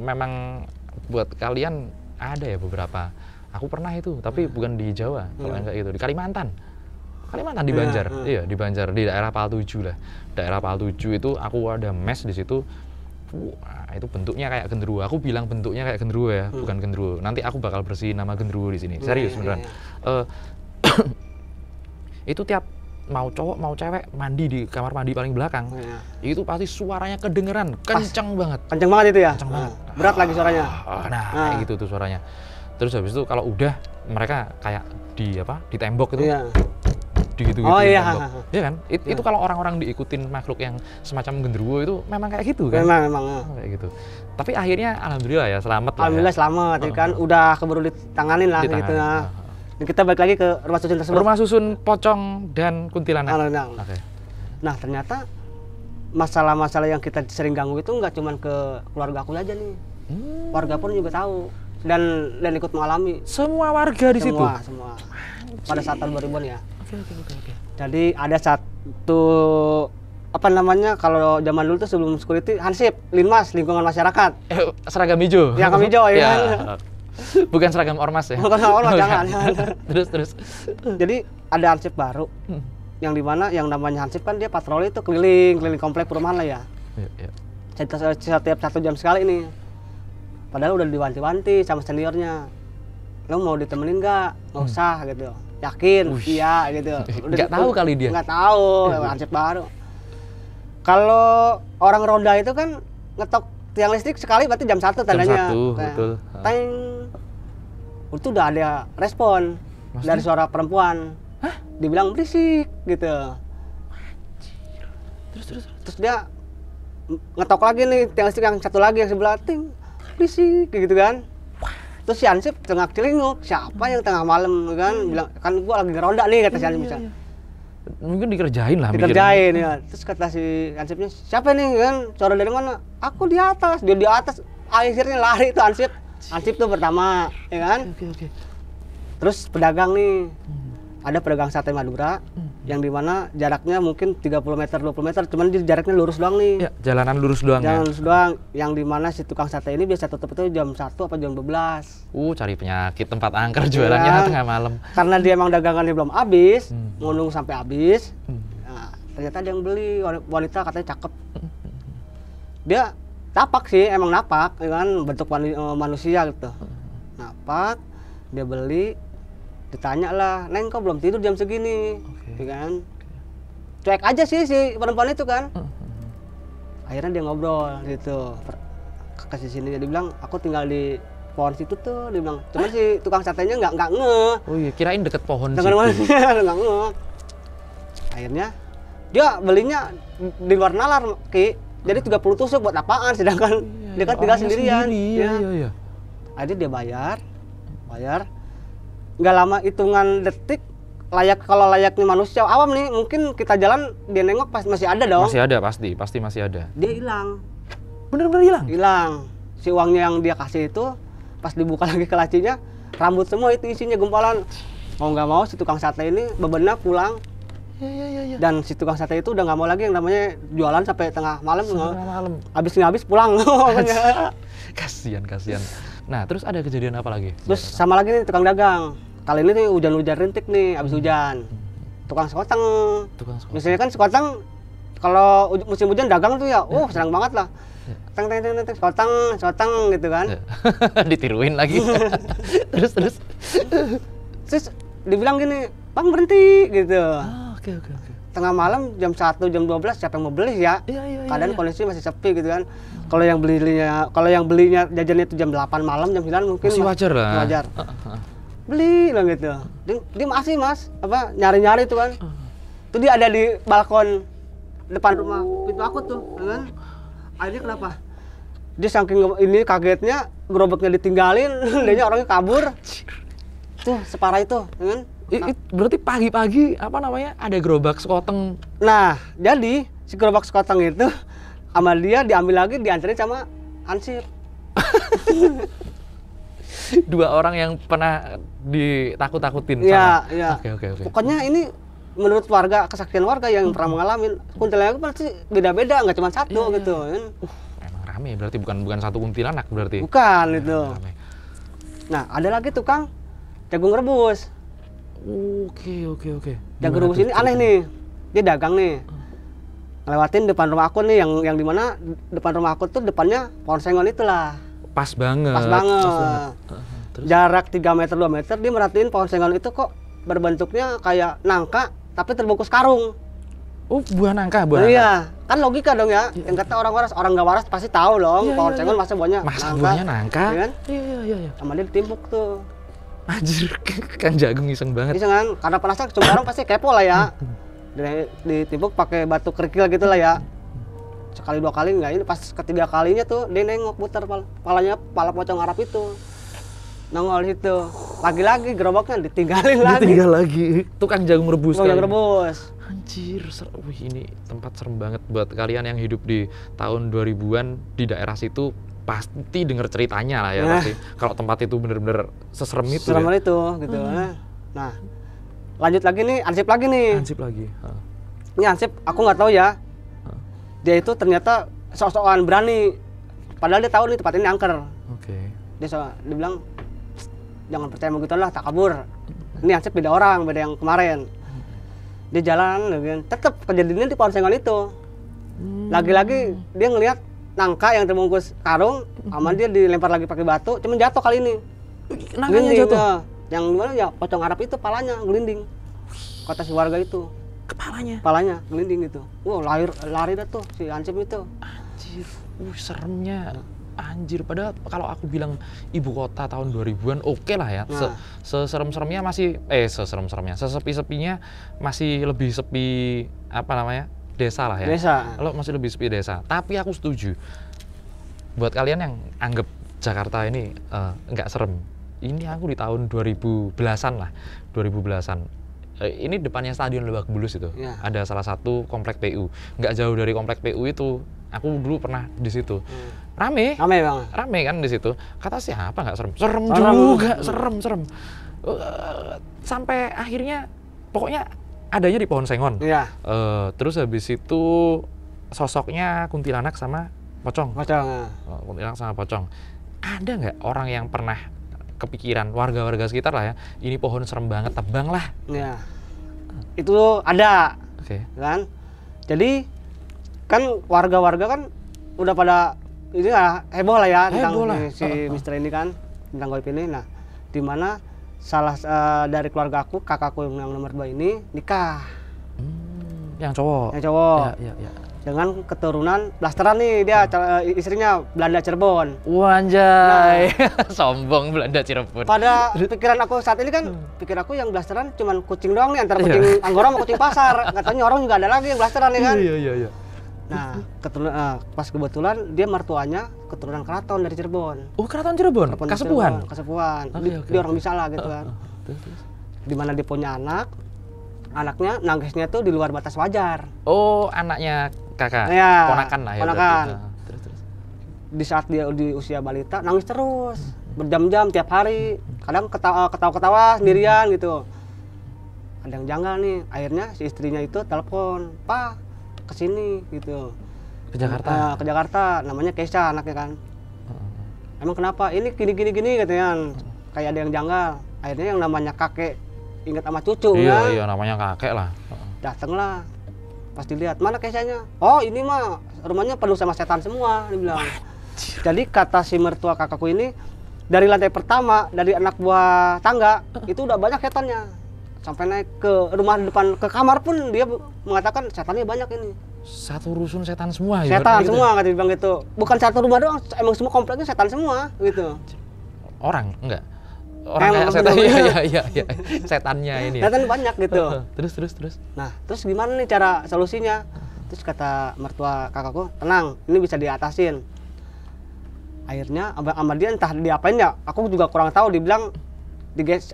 memang buat kalian ada ya beberapa. Aku pernah itu, tapi bukan di Jawa. Kalau enggak itu di Kalimantan di Banjar. Iya, di Banjar, di daerah Paltuju lah. Daerah Paltuju itu aku ada mes di situ. Itu bentuknya kayak genderuwo. Aku bilang bentuknya kayak genderuwo ya, bukan genderuwo. Nanti aku bakal bersihin nama genderuwo di sini. Serius beneran. Itu tiap mau cowok mau cewek mandi di kamar mandi paling belakang, itu pasti suaranya kedengeran kenceng banget. Kenceng banget itu ya? Kenceng banget. Berat lagi suaranya. Kayak gitu tuh suaranya. Terus habis itu kalau udah mereka kayak di tembok itu. Iya. Gitu Oh iya. Iya kan? Itu kalau orang-orang diikutin makhluk yang semacam genderuwo itu memang kayak gitu kan? Memang. Kayak gitu. Tapi akhirnya alhamdulillah ya selamat lah. Alhamdulillah selamat, ya kan? Udah keburu ditanganin lah gitu. Dan kita balik lagi ke rumah susun tersebut. Rumah susun pocong dan kuntilanak. Oke. Nah ternyata masalah-masalah yang kita sering ganggu itu nggak cuma ke keluarga aku aja nih. Warga pun juga tahu dan ikut mengalami. Semua warga di situ. Semua. Pada saat tahun 2000-an ya. Oke. Jadi ada satu kalau zaman dulu tuh sebelum security Hansip, Linmas, lingkungan masyarakat. Seragam hijau. Ya, seragam hijau ya. Bukan seragam ormas ya? Bukan seragam ormas, jangan. Terus. Jadi ada Hansip baru, yang dimana yang namanya Hansip kan dia patroli itu keliling komplek perumahan lah ya. Iya. Setiap 1 jam sekali nih. Padahal udah diwanti-wanti sama seniornya. Lo mau ditemenin nggak? Nggak usah gitu. Yakin? Iya gitu. Nggak tahu kali dia? Nggak tahu, Hansip baru. Kalau orang ronda itu kan ngetok tiang listrik sekali berarti jam 1 tandanya. Jam 1, betul. Teng. Itu udah ada respon. Maksudnya? Dari suara perempuan. Hah? Dibilang berisik gitu. Terus dia ngetok lagi nih tiang listrik yang satu lagi yang sebelah, ting, berisik gitu kan. Terus si Hansip tengah celinguk, siapa yang tengah malam kan bilang kan gua lagi ngeronda nih kata si Hansip misalnya. Mungkin dikerjain lah. Dikerjain ya. Terus kata si Hansipnya, siapa nih kan? Suara dari mana? Aku di atas. Dia di atas. Akhirnya lari itu Hansip. Hansip tuh pertama, ya kan? Oke. Terus pedagang nih. Ada pedagang sate Madura yang dimana jaraknya mungkin 30 meter, 20 meter, cuman dia jaraknya lurus doang nih. Ya, jalanan lurus doang. Jalan lurus doang. Yang dimana si tukang sate ini biasa tutup itu jam 1 apa jam 12. Cari penyakit tempat angker jualannya tengah malam. Karena dia emang dagangannya belum habis, mau nunggu sampai habis. Nah, ternyata ada yang beli, wanita katanya cakep. Dia napak sih, emang napak, ya kan, bentuk manusia gitu. Napak, dia beli, ditanya lah, Neng kok belum tidur jam segini, ya kan? Cuek aja sih si perempuan itu kan. Akhirnya dia ngobrol gitu, kasih sini dia bilang, aku tinggal di pohon situ tuh, dia bilang. Cuman si tukang satenya nggak ngeh. Oh iya, kirain deket pohon situ. Nggak ngeh. Akhirnya dia belinya di luar nalar, Ki. Jadi 30 tusuk buat apaan? Sedangkan dia kan tinggal sendirian. Iya. Akhirnya dia bayar. Nggak lama hitungan detik, kalau layaknya manusia awam nih, mungkin kita jalan dia nengok masih ada dong. Masih ada, pasti masih ada. Dia hilang. Bener-bener hilang? Hilang. Si uangnya yang dia kasih itu pas dibuka lagi ke lacinya, rambut semua itu isinya gumpalan. Mau nggak mau si tukang sate ini bebenah pulang Iya. Dan si tukang sate itu udah nggak mau lagi yang namanya jualan sampai tengah malam. Malam. Habis pulang. Kasian. Nah, terus ada kejadian apa lagi? Terus sama lagi nih tukang dagang. Kali ini nih hujan-hujan rintik nih, habis hujan. Tukang sekoteng. Misalnya kan sekoteng kalau musim hujan dagang tuh ya, senang banget lah. Teng sekoteng gitu kan. Ditiruin lagi. Terus. Terus dibilang gini, "Bang, berhenti," gitu. Oke. Tengah malam jam 1, jam 12 siapa yang mau beli ya? Iya. Keadaan kondisi masih sepi gitu kan. Kalau yang belinya jajannya itu jam 8 malam, jam 9 mungkin masih wajar lah. Wajar. Beli lah gitu. Dia masih Mas, nyari-nyari itu kan. Itu dia ada di balkon depan rumah pintu aku tuh, kan? Akhirnya kenapa? Dia saking ini kagetnya, gerobaknya ditinggalin, dianya orangnya kabur. Tuh separah itu, kan? Berarti pagi-pagi ada gerobak sekoteng. Nah, jadi si gerobak sekoteng itu sama dia diambil lagi, dianterin sama Ansip. Dua orang yang pernah ditakut-takutin Iya. Oke. Pokoknya ini menurut warga, kesaksian warga yang pernah mengalami, kuntilanak pasti beda-beda, nggak cuma satu gitu kan. Emang rame berarti, bukan satu kuntilanak berarti. Bukan itu. Rame. Nah, ada lagi tukang jagung rebus. Oke. Jagung rebus ini aneh nih. Dia dagang nih. Ngelewatin depan rumah aku nih, yang dimana depan rumah aku tuh depannya pohon sengon itulah. Pas banget. Terus? Jarak 3 meter 2 meter dia merhatiin pohon sengon itu kok berbentuknya kayak nangka tapi terbungkus karung. Buah nangka. Iya, kan logika dong ya. Yang kata orang waras, orang nggak waras pasti tahu dong. Pohon sengon masa buahnya nangka. Ya kan? Iya. Sama dia ditimpuk tuh. Anjir, kan Jagung iseng banget. Iseng kan? Karena penasaran, semua orang pasti kepo lah ya. Ditimpuk pakai batu kerikil gitu lah ya. Sekali 2 kali enggak, ini pas ketiga kalinya tuh dia nengok putar pala pocong Arab itu. Nongol situ. Lagi-lagi gerobaknya ditinggalin lagi. Tukang jagung rebus. Anjir, wih, ini tempat serem banget buat kalian yang hidup di tahun 2000-an di daerah situ, pasti denger ceritanya lah ya pasti. Kalau tempat itu bener-bener seserem itu. Itu gitu. Nah, lanjut lagi nih, Ansip lagi. Ini Ansip, aku nggak tahu ya. Dia itu ternyata sok-sokan berani. Padahal dia tahu nih tempat ini angker. Oke. Dia bilang, jangan percaya begitu lah, tak kabur. Ini Ansip beda orang, beda yang kemarin. Dia jalan, tetap kejadiannya di pohon sengon itu. Lagi-lagi dia ngelihat nangka yang terbungkus karung, sama dia dilempar lagi pakai batu, cuman jatuh kali ini. Nangkanya jatuh? Yang mana ya, pocong Arab itu palanya gelinding. Kata si warga itu. Palanya gelinding gitu. Wow, lari dah tuh si Ansip itu. Anjir, seremnya. Anjir, padahal kalau aku bilang ibu kota tahun 2000-an oke lah ya. Seserem-seremnya masih sesepi-sepinya masih lebih sepi desa lah ya. Kalau masih lebih sepi desa. Tapi aku setuju. Buat kalian yang anggap Jakarta ini nggak serem. Ini aku di tahun 2010-an lah. 2010-an. Ini depannya Stadion Lebak Bulus itu. Ya. Ada salah satu komplek PU. Nggak jauh dari komplek PU itu. Aku dulu pernah di situ. Rame bang. Rame kan di situ. Kata siapa nggak serem? Serem juga, serem. Sampai akhirnya pokoknya adanya di pohon sengon. Iya. Terus habis itu sosoknya kuntilanak sama pocong. Kuntilanak sama pocong. Ada nggak orang yang pernah kepikiran, warga-warga sekitar lah ya, ini pohon serem banget, tebang lah? Iya. Itu ada. Oke. Kan? Jadi kan warga-warga kan udah pada ini lah heboh lah ya tentang si misteri ini kan, tentang goib ini. Nah, di mana salah dari keluarga aku, kakakku yang nomor 2 ini nikah. Yang cowok. Ya. Dengan keturunan blasteran nih dia, istrinya Belanda Cirebon. Anjay. Sombong Belanda Cirebon. Pada pikiran aku saat ini kan, pikir aku yang blasteran cuman kucing doang nih, antara kucing Anggora sama kucing pasar. Katanya orang juga ada lagi yang blasteran nih kan. Iya. Nah, pas kebetulan dia mertuanya keturunan keraton dari Cirebon. Keraton Cirebon? Kasepuhan? Kasepuhan. Okay. Dia orang bisa lah gitu kan. Terus? Dimana dia punya anaknya nangisnya tuh di luar batas wajar. Anaknya kakak? Ya, ponakan lah ya? Ponakan. Terus? Di saat dia di usia balita, nangis terus. Berjam-jam, tiap hari. Kadang ketawa-ketawa sendirian gitu. ada yang janggal nih. Akhirnya si istrinya itu telepon, "Pak, kesini," gitu. Ke Jakarta. Ke Jakarta, namanya Keisha anaknya kan. Emang kenapa? Ini gini katanya. Kayak ada yang janggal. Akhirnya yang namanya kakek ingat sama cucu Iya, kan. iya namanya kakek lah. Datanglah. Pas dilihat, mana Keishanya? Oh, ini mah rumahnya penuh sama setan semua, dibilang. Jadi kata si mertua kakakku ini, dari lantai pertama, dari anak buah tangga, itu udah banyak setannya. Sampai naik ke rumah depan, ke kamar pun dia mengatakan setannya banyak ini. Satu rusun setan semua. Setan gitu. semua, kata dia bilang gitu. Bukan satu rumah doang, emang semua kompleknya setan semua, gitu. Orang enggak. Orang kayak Emang setan. bener-bener. Iya. Setannya ini. Setan banyak gitu. Terus. Nah, terus gimana nih cara solusinya? Terus kata mertua kakakku, tenang, ini bisa diatasin. Akhirnya sama dia entah diapain ya, aku juga kurang tahu. Dibilang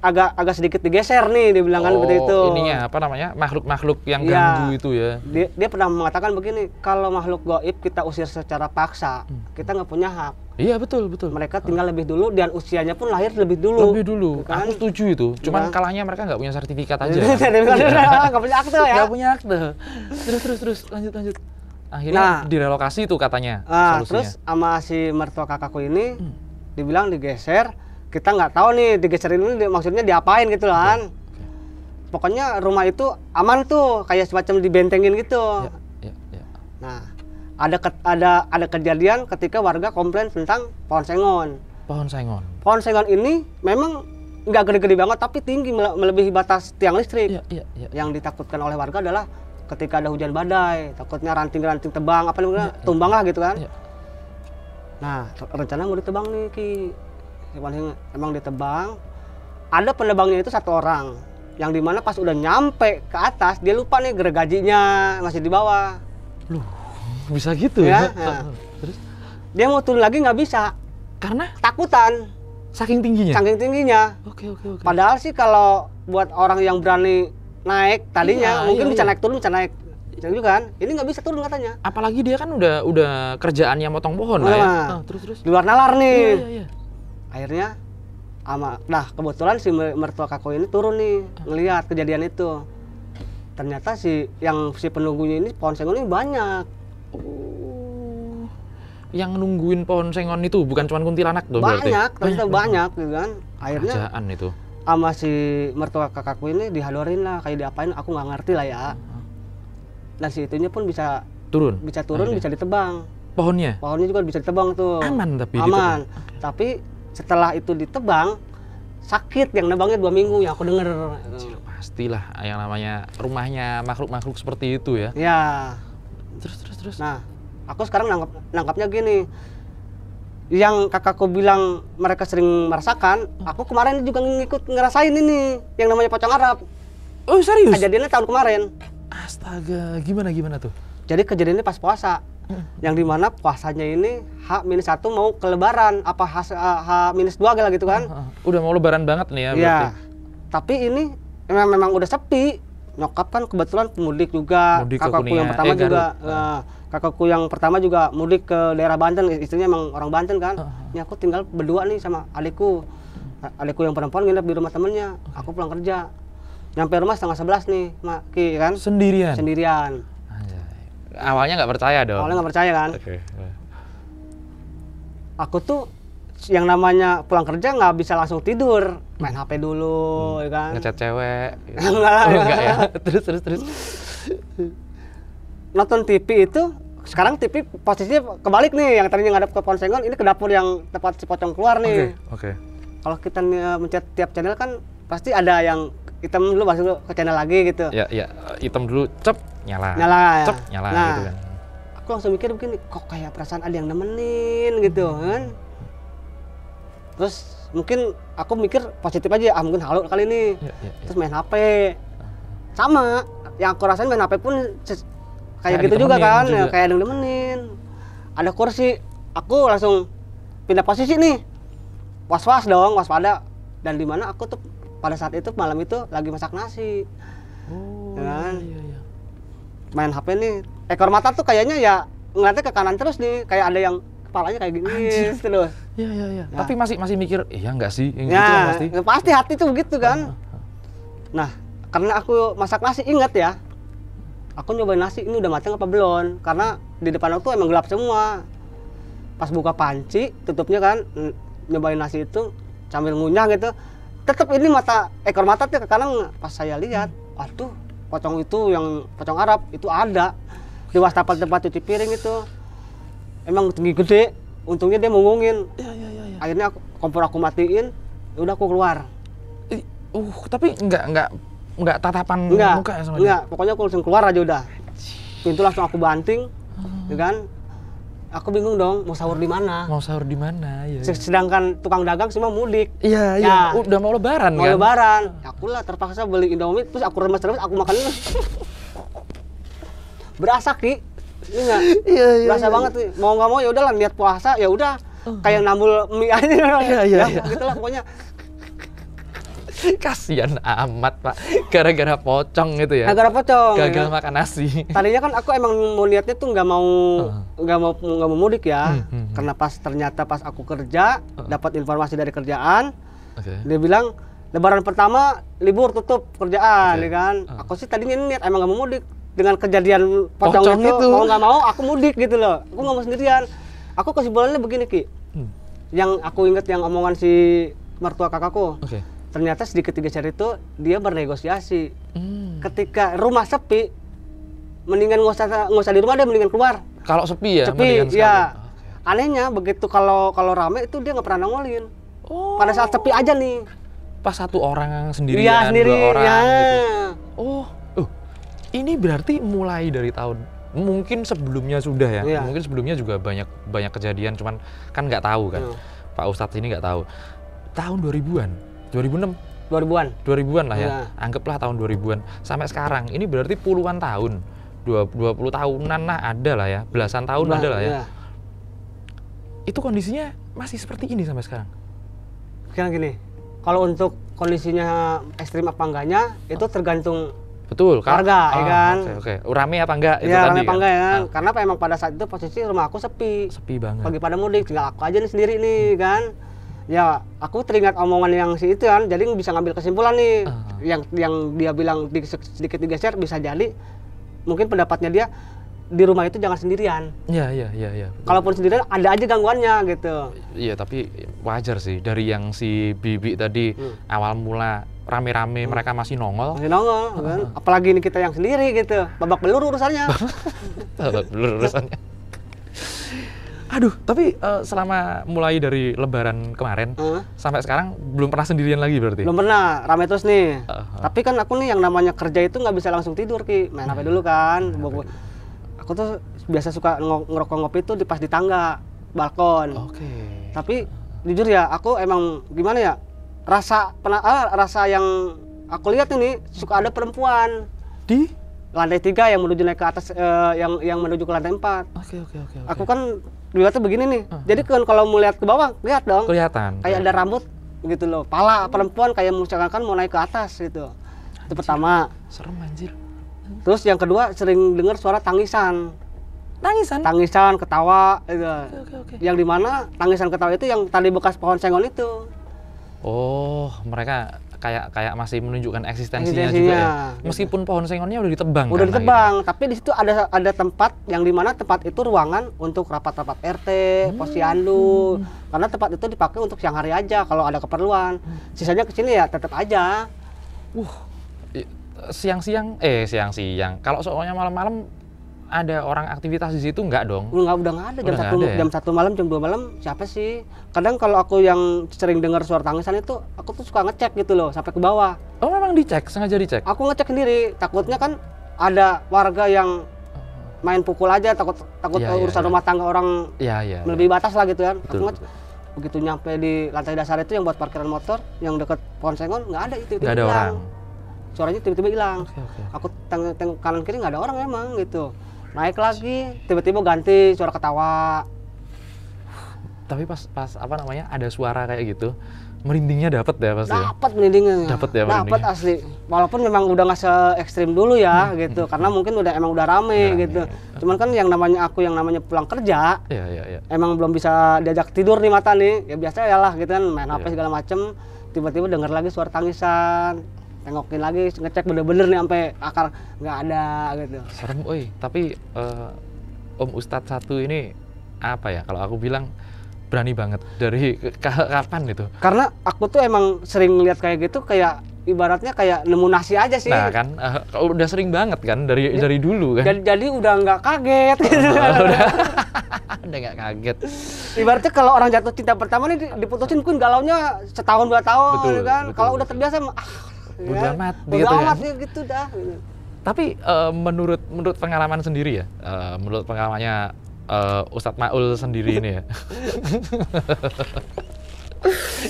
agak sedikit digeser nih, dibilang kan seperti itu. Ininya apa namanya, makhluk-makhluk yang Iya. ganggu itu ya. Dia pernah mengatakan begini, kalau makhluk gaib kita usir secara paksa, kita nggak punya hak. Iya betul. Mereka tinggal lebih dulu dan usianya pun lahir lebih dulu. Lebih dulu. Kan? Aku setuju itu. Cuman Kan? kalahnya mereka nggak punya sertifikat aja. Nggak punya akte ya. Nggak punya akte. Terus lanjut. Akhirnya Nah. direlokasi tuh katanya Nah, solusinya. terus sama si mertua kakakku ini dibilang digeser, kita nggak tahu nih digeserin ini maksudnya diapain gitu kan. Pokoknya rumah itu aman tuh, kayak semacam dibentengin gitu. Ya. Nah, ada kejadian ketika warga komplain tentang pohon sengon. Pohon sengon. Pohon sengon ini memang nggak gede-gede banget, tapi tinggi melebihi batas tiang listrik. Iya. Yang ditakutkan oleh warga adalah ketika ada hujan badai, takutnya ranting-ranting tebang, apa namanya, tumbang lah gitu kan. Iya. Nah, rencana mau ditebang nih Ki. Emang ditebang. Ada penebangnya itu satu orang, yang dimana pas udah nyampe ke atas dia lupa nih gergajinya masih di bawah. Loh, bisa gitu Ya, ya? ya. Terus Dia mau turun lagi nggak bisa, karena takutan, saking tingginya. saking tingginya. Oke. Padahal sih kalau buat orang yang berani naik tadinya Iya, mungkin iya, bisa iya. naik turun, bisa naik juga kan. Ini nggak bisa turun katanya. Apalagi dia kan udah kerjaannya motong pohon lah ya. Nah. Terus. Di luar nalar nih. Iya. Akhirnya kebetulan si mertua kakak ini turun nih ngelihat kejadian itu. Ternyata si penunggunya ini pohon sengon ini banyak. Oh. Yang nungguin pohon sengon itu bukan cuma kuntilanak dong berarti. Ternyata banyak gitu kan. Akhirnya Kerjaan itu. sama si mertua kakakku ini dihadorin lah, kayak diapain aku nggak ngerti lah ya. Dan si itunya pun bisa Turun. turun, bisa ditebang. Pohonnya. Pohonnya juga bisa ditebang tuh. Aman tapi Aman. ditebang. Tapi setelah itu ditebang, sakit yang nebangnya 2 minggu yang aku denger. Pastilah yang namanya rumahnya makhluk-makhluk seperti itu ya. Ya. Terus. Nah, aku sekarang nangkapnya gini. Yang kakakku bilang mereka sering merasakan, aku kemarin juga ngikut ngerasain ini yang namanya pocong Arab. Oh serius? Kejadiannya tahun kemarin. Astaga, gimana tuh? Jadi kejadiannya pas puasa. Yang dimana puasanya ini H-1 mau ke lebaran, apa H-2 gitu kan. Udah mau lebaran banget nih ya berarti. Iya. Tapi ini memang udah sepi. Nyokap kan kebetulan pemudik juga. Mudik ke Kakakku yang Kuningan. pertama juga. Garut. Kakakku yang pertama juga mudik ke daerah Banten. Istrinya emang orang Banten kan. Ini aku tinggal berdua nih sama adikku. Adikku yang perempuan nginep di rumah temennya. Aku pulang kerja. Nyampe rumah 10:30 nih, Ki kan. Sendirian? Sendirian. Anjay. Awalnya nggak percaya dong? Awalnya nggak percaya kan. Oke. Aku tuh yang namanya pulang kerja nggak bisa langsung tidur, main HP dulu, ya kan. Ngechat cewek? Gitu. Enggak lah, Enggak ya? Terus. Nonton TV itu, sekarang TV posisinya kebalik nih, yang tadinya ngadep ke pohon sengon, ini ke dapur yang tempat si pocong keluar nih. Oke. Kalau kita mencet tiap channel kan pasti ada yang hitam dulu masuk ke channel lagi gitu. Ya, hitam dulu, cep, nyala. Nyala ya. Cep, nyala Nah, gitu kan. aku langsung mikir begini, kok kayak perasaan ada yang nemenin gitu kan. Terus mungkin aku mikir positif aja, mungkin halu kali ini. Ya. Terus main HP. Sama, yang aku rasain main HP pun kayak gitu juga ditemenin kan, juga. ya, kayak ada yang nemenin. Ada kursi, aku langsung pindah posisi nih. Was-was dong, waspada. Dan di mana aku tuh pada saat itu malam itu lagi masak nasi. Oh, Ya kan? iya. Main HP nih, ekor mata tuh kayaknya ya ngeliatnya ke kanan terus nih, kayak ada yang kepalanya kayak gini terus. Iya. Nah. Tapi masih mikir, iya nggak sih? Yang Ya, gitu kan pasti. pasti hati tuh begitu kan. Nah, karena aku masak nasi, ingat ya, aku nyobain nasi ini udah matang apa belum, karena di depan aku tuh emang gelap semua. Pas buka panci tutupnya kan, nyobain nasi itu sambil ngunyah gitu, tetap ini ekor mata tuh ke kanan. Pas saya lihat, waduh, pocong itu yang pocong Arab itu ada di wastafel tempat cuci piring itu, emang tinggi gede, untungnya dia ngungungin. Iya. Akhirnya kompor aku matiin, udah aku keluar. Tapi enggak tatapan Enggak, muka ya sama enggak. Pokoknya aku langsung keluar aja udah. Pintu langsung aku banting, ya kan? Aku bingung dong, mau sahur di mana? Mau sahur di mana ya? Sedangkan tukang dagang semua mudik. Iya. Ya. Udah mau lebaran Mau kan? lebaran. Aku lah terpaksa beli Indomie, terus aku remes-remes, aku makan ini. Berasa Ki. Iya. Berasa banget nih. Mau nggak mau ya udahlah, niat puasa ya udah. Kayak nambul mie aja. Iya. Gitulah pokoknya. Kasian amat Pak, gara-gara pocong gitu ya. Gara-gara pocong. Gagal ya. makan nasi. Tadinya kan aku emang mau niatnya tuh nggak mau mudik ya. Karena ternyata pas aku kerja dapat informasi dari kerjaan, dia bilang Lebaran pertama libur tutup kerjaan, ya kan. Aku sih tadinya niat emang nggak mau mudik. Dengan kejadian pocong itu, mau nggak mau aku mudik gitu loh. Aku nggak mau sendirian. Aku kesimpulannya begini Ki. Yang aku inget yang omongan si mertua kakakku. Ternyata sedikit digeser itu dia bernegosiasi. Ketika rumah sepi, mendingan nggak usah di rumah, dia mendingan keluar. Kalau sepi ya? Sepi, ya. Anehnya begitu kalau rame itu dia nggak pernah nongolin. Pada saat sepi aja nih. Pas satu orang sendirian, Iya, sendiri, 2 orang ya. gitu. Ini berarti mulai dari tahun, mungkin sebelumnya sudah ya. Iya. Mungkin sebelumnya juga banyak kejadian, cuman kan nggak tahu kan. Pak Ustadz ini nggak tahu. Tahun 2000-an. 2006? 2000-an lah ya. Anggaplah tahun 2000-an. Sampai sekarang, ini berarti puluhan tahun. 20 tahunan lah ada lah ya. Belasan tahun ada lah ya. Itu kondisinya masih seperti ini sampai sekarang? Sekarang gini, kalau untuk kondisinya ekstrim apa enggaknya, itu tergantung betul, harga, ya kan? Oke. Rame apa enggak? Itu Ya, tadi rame apa kan? enggak ya kan? Karena emang pada saat itu posisi rumah aku sepi. Sepi banget. Pagi pada mudik, tinggal aku aja nih sendiri nih kan. Ya, aku teringat omongan yang si itu kan, jadi bisa ngambil kesimpulan nih. Yang dia bilang sedikit digeser bisa jadi mungkin pendapatnya dia di rumah itu jangan sendirian. Iya. Kalaupun sendirian ada aja gangguannya gitu. Iya, tapi wajar sih dari yang si Bibi tadi awal mula rame-rame mereka masih nongol. Masih nongol kan. Apalagi ini kita yang sendiri gitu. Babak belur urusannya. Babak belur urusannya. Aduh, tapi selama mulai dari Lebaran kemarin sampai sekarang belum pernah sendirian lagi berarti? Belum pernah, rame terus nih. Tapi kan aku nih yang namanya kerja itu nggak bisa langsung tidur Ki, main HP dulu kan. Aku tuh biasa suka ngerokok ngopi tuh pas di tangga, balkon. Tapi jujur ya, aku emang gimana ya, rasa yang aku lihat ini suka ada perempuan di lantai 3 yang menuju naik ke atas, yang menuju ke lantai 4. Aku kan dua tuh begini nih. Jadi kan kalau mau lihat ke bawah, lihat dong. Kelihatan. Kayak ada rambut gitu loh. Pala perempuan kayak misalkan mau naik ke atas gitu. Itu pertama. Serem anjir. Terus yang kedua sering dengar suara tangisan. Tangisan, ketawa gitu. Yang dimana tangisan ketawa itu yang tadi bekas pohon sengon itu. Oh, mereka kayak masih menunjukkan eksistensinya juga ya. Meskipun pohon sengonnya udah ditebang. Udah ditebang, tapi di situ ada tempat yang dimana tempat itu ruangan untuk rapat-rapat RT, posyandu. Karena tempat itu dipakai untuk siang hari aja kalau ada keperluan. Sisanya ke sini ya tetap aja. Siang-siang. Kalau soalnya malam-malam ada orang aktivitas di situ nggak dong? Udah nggak ada. Jam 1 malam, jam 2 malam siapa sih? Kadang kalau aku yang sering dengar suara tangisan itu, aku tuh suka ngecek gitu loh sampai ke bawah. Oh, memang dicek, sengaja dicek? Aku ngecek sendiri, takutnya kan ada warga yang main pukul aja, takut urusan rumah tangga orang melebihi batas lah gitu kan. Aku ngecek. Begitu nyampe di lantai dasar itu yang buat parkiran motor, yang dekat pohon sengon, nggak ada itu. Nggak ada orang? Suaranya tiba-tiba hilang. Aku tengok kanan kiri nggak ada orang memang gitu. Naik lagi, tiba-tiba ganti suara ketawa. Tapi pas apa namanya ada suara kayak gitu, merindingnya dapat ya pasti. Dapat merindingnya. Dapat asli. Walaupun memang udah nggak se-ekstrim dulu ya gitu, karena mungkin udah rame gitu. Cuman kan yang namanya pulang kerja, emang belum bisa diajak tidur nih mata nih. Ya biasa ya lah gitu kan, main HP segala macem. Tiba-tiba dengar lagi suara tangisan. tengokin lagi, ngecek bener-bener nih sampai akar nggak ada gitu. Serem, tapi Om Ustadz satu ini apa ya? Kalau aku bilang berani banget dari kapan itu? Karena aku tuh emang sering lihat kayak gitu, kayak ibaratnya kayak nemu nasi aja sih. Nah kan, udah sering banget kan dari dulu kan. Jadi udah nggak kaget. Gitu. Udah nggak kaget. Ibaratnya kalau orang jatuh cinta pertama nih diputusin mungkin galaunya setahun 2 tahun Betul, kan. betul. Kalau udah terbiasa Bodo amat, bodo gitu amat kan. gitu dah. Gitu. Tapi menurut pengalaman sendiri ya, menurut pengalamannya Ustadz Maul sendiri ini ya.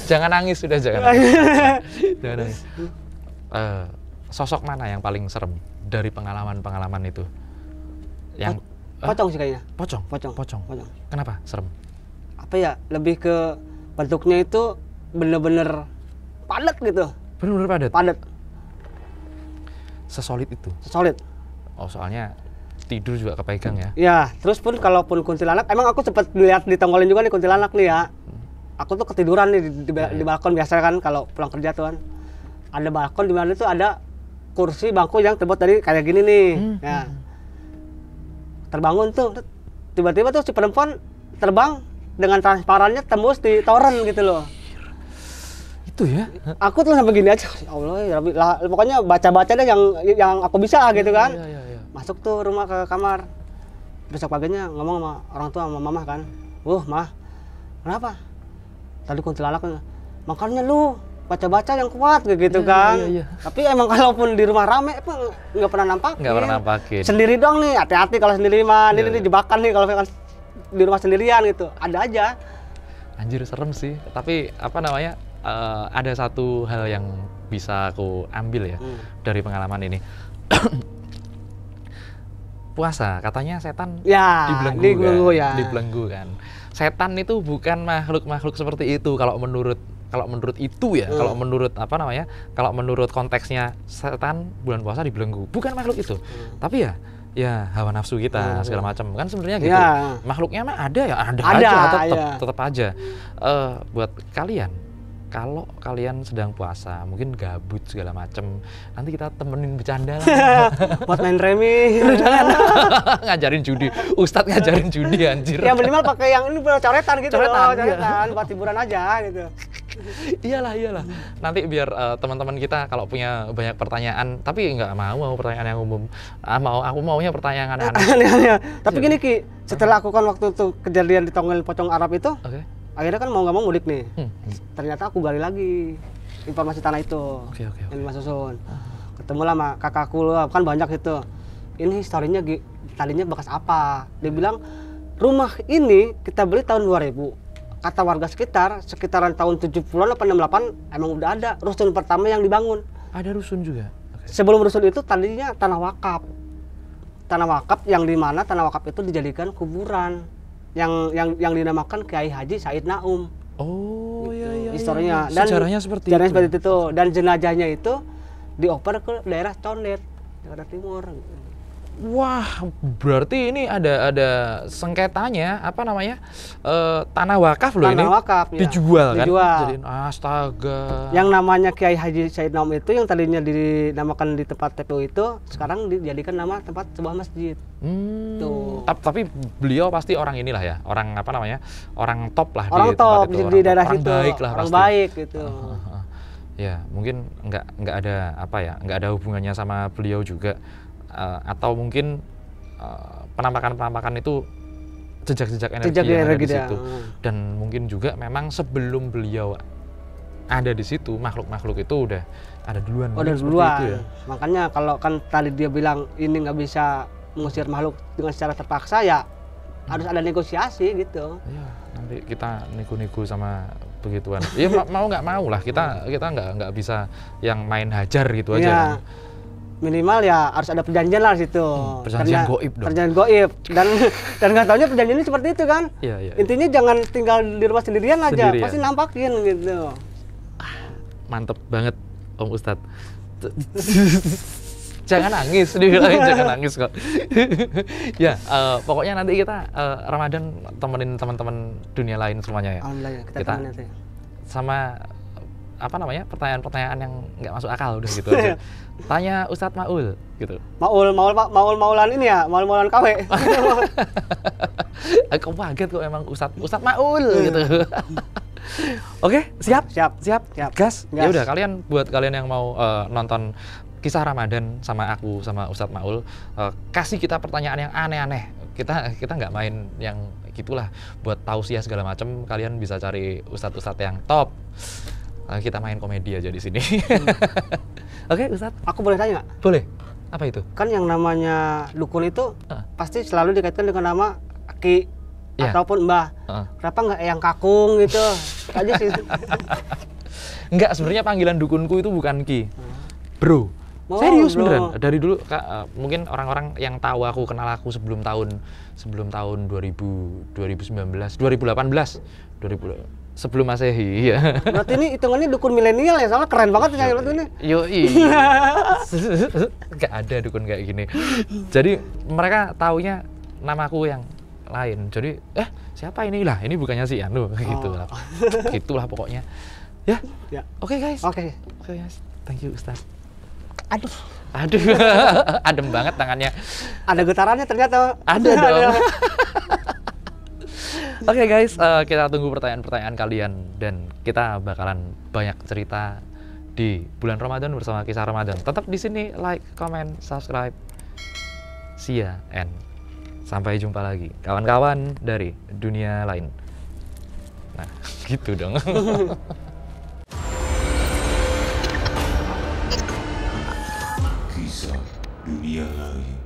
Jangan nangis, sudah jangan nangis. Jangan nangis. Sosok mana yang paling serem dari pengalaman-pengalaman itu? Yang Pocong sih kayaknya. Pocong. Kenapa serem? Apa ya? Lebih ke bentuknya itu bener-bener padat gitu. Benar-benar padat. Padat. Sesolid itu. Solid. Oh, soalnya tidur juga kepegang ya. Ya, terus pun kalaupun kuntilanak, emang aku sempat lihat ditongolin juga nih kuntilanak nih ya. Aku tuh ketiduran nih di balkon biasa kan kalau pulang kerja tuh kan. Ada balkon di mana itu ada kursi bangku yang terbuat dari kayak gini nih. Ya. Terbangun tuh, tiba-tiba tuh si perempuan terbang dengan transparannya tembus di toren gitu loh. Itu ya? Aku tuh sampai gini aja, ya Allah, ya Rabbi. Lah, pokoknya baca-baca deh yang aku bisa gitu kan. Iya. Masuk tuh rumah ke kamar. Besok paginya ngomong sama orang tua, sama mama kan. Mah, kenapa? Tadi kuntilanak, makanya lu baca-baca yang kuat gitu kan. Iya. Tapi emang kalaupun di rumah rame emang nggak pernah nampakin. Nggak pernah nampakin. Sendiri dong nih, hati-hati kalau sendiri mah. Ini jebakan nih kalau di rumah sendirian gitu. Ada aja. Anjir, serem sih. Tapi apa namanya? Ada satu hal yang bisa aku ambil ya dari pengalaman ini. Puasa, katanya setan dibelenggu ya. Dibelenggu kan. Setan itu bukan makhluk-makhluk seperti itu kalau menurut itu ya. Kalau menurut apa namanya? Kalau menurut konteksnya setan bulan puasa dibelenggu. Bukan makhluk itu. Tapi ya hawa nafsu kita segala macam kan sebenarnya gitu. Ya. Makhluknya mah ada aja tetap aja. Buat kalian, kalau kalian sedang puasa, mungkin gabut segala macem, nanti kita temenin bercanda lah. Buat main remi. Ngajarin judi, Ustadz ngajarin judi anjir. Ya minimal pakai yang ini coretan gitu. Coretan, coretan buat hiburan aja gitu. Iyalah. Nanti biar teman-teman kita kalau punya banyak pertanyaan, tapi nggak mau pertanyaan yang umum. Aku maunya pertanyaan aneh-aneh. Tapi gini Ki, setelah aku kan waktu itu kejadian di Tongel Pocong Arab itu, akhirnya kan mau nggak mau mudik nih. Ternyata aku gali lagi informasi tanah itu. Yang di Mas Susun. Ketemu lah sama kakakku lah, kan banyak itu. Ini historinya tadinya bekas apa? Dia bilang rumah ini kita beli tahun 2000. Kata warga sekitaran tahun 70-an atau 68 emang udah ada rusun pertama yang dibangun. Ada rusun juga? Sebelum rusun itu tadinya tanah wakaf. Tanah wakaf yang dimana tanah wakaf itu dijadikan kuburan. Yang dinamakan Kiai Haji Said Naum. Oh iya. Historinya. Dan sejarahnya seperti itu. Dan jenazahnya itu dioper ke daerah Condet, daerah timur. Wah, berarti ini ada sengketanya, apa namanya, tanah wakaf loh ini. Tanah wakaf, ya. Dijual kan? Jadi, astaga. Yang namanya Kiai Haji Said Naum itu yang tadinya dinamakan di tempat TPU itu, sekarang dijadikan nama tempat sebuah masjid. Tuh. Tapi beliau pasti orang inilah ya, orang apa namanya, orang top lah orang di tempat top, itu. Di daerah orang situ. Baik lah orang pasti. baik gitu. Ya, mungkin nggak ada apa ya, nggak ada hubungannya sama beliau juga. Atau mungkin penampakan itu jejak-jejak energi yang ada di situ. Dan mungkin juga memang sebelum beliau ada di situ, makhluk-makhluk itu udah ada duluan. Udah duluan. Itu ya. Makanya kalau kan tadi dia bilang ini nggak bisa mengusir makhluk dengan secara terpaksa, ya harus ada negosiasi gitu. Iya, nanti kita nego-nego sama begituan. Iya mau nggak mau lah, kita nggak bisa yang main hajar gitu aja. Kan. Minimal ya harus ada perjanjian lah di situ. Perjanjian goib dong. Perjanjian goib dan nggak taunya perjanjian ini seperti itu kan. Iya. Intinya jangan tinggal di rumah sendirian aja, pasti nampakin gitu. Mantep banget Om Ustadz. Jangan nangis, dibilangin jangan nangis kok. Ya, pokoknya nanti kita Ramadan temenin teman-teman dunia lain semuanya ya. Alhamdulillah, kita sama apa namanya, pertanyaan-pertanyaan yang nggak masuk akal udah gitu aja. Tanya Ustadz Maul gitu. Maulan ini ya, maulan KW. Aku kaget kok emang Ustadz Maul gitu. Oke, siap? Gas. Ya udah, buat kalian yang mau nonton kisah Ramadan sama aku sama Ustadz Maul, kasih kita pertanyaan yang aneh-aneh. Kita nggak main yang gitulah. Buat tausiah segala macam, kalian bisa cari ustadz-ustadz yang top. Kita main komedi aja di sini. Oke, Ustadz. Aku boleh tanya nggak? Boleh. Apa itu? Kan yang namanya dukun itu pasti selalu dikaitkan dengan nama Ki ataupun Mbah. Kenapa nggak yang kakung gitu? Aja sih. Enggak, sebenarnya panggilan dukunku itu bukan Ki. Bro. Serius beneran. Dari dulu mungkin orang-orang yang tahu aku, kenal aku sebelum tahun 2019, 2018, sebelum Masehi ya. Berarti ini hitungannya dukun milenial ya, soalnya keren banget nyanyi lagu ini. Yoi. Gak ada dukun kayak gini. Jadi mereka taunya namaku yang lain. Jadi siapa ini lah? Ini bukannya si Anu gitu lah. Gitulah pokoknya. Ya. Oke guys. Oke guys. Thank you Ustaz. Aduh. Adem banget tangannya. Ada getarannya ternyata. Ada dong. Oke guys, kita tunggu pertanyaan-pertanyaan kalian dan kita bakalan banyak cerita di bulan Ramadan bersama Kisah Ramadan. Tetap di sini, like, comment, subscribe. See ya and sampai jumpa lagi kawan-kawan dari dunia lain. Nah, gitu dong. Kisah dunia lain.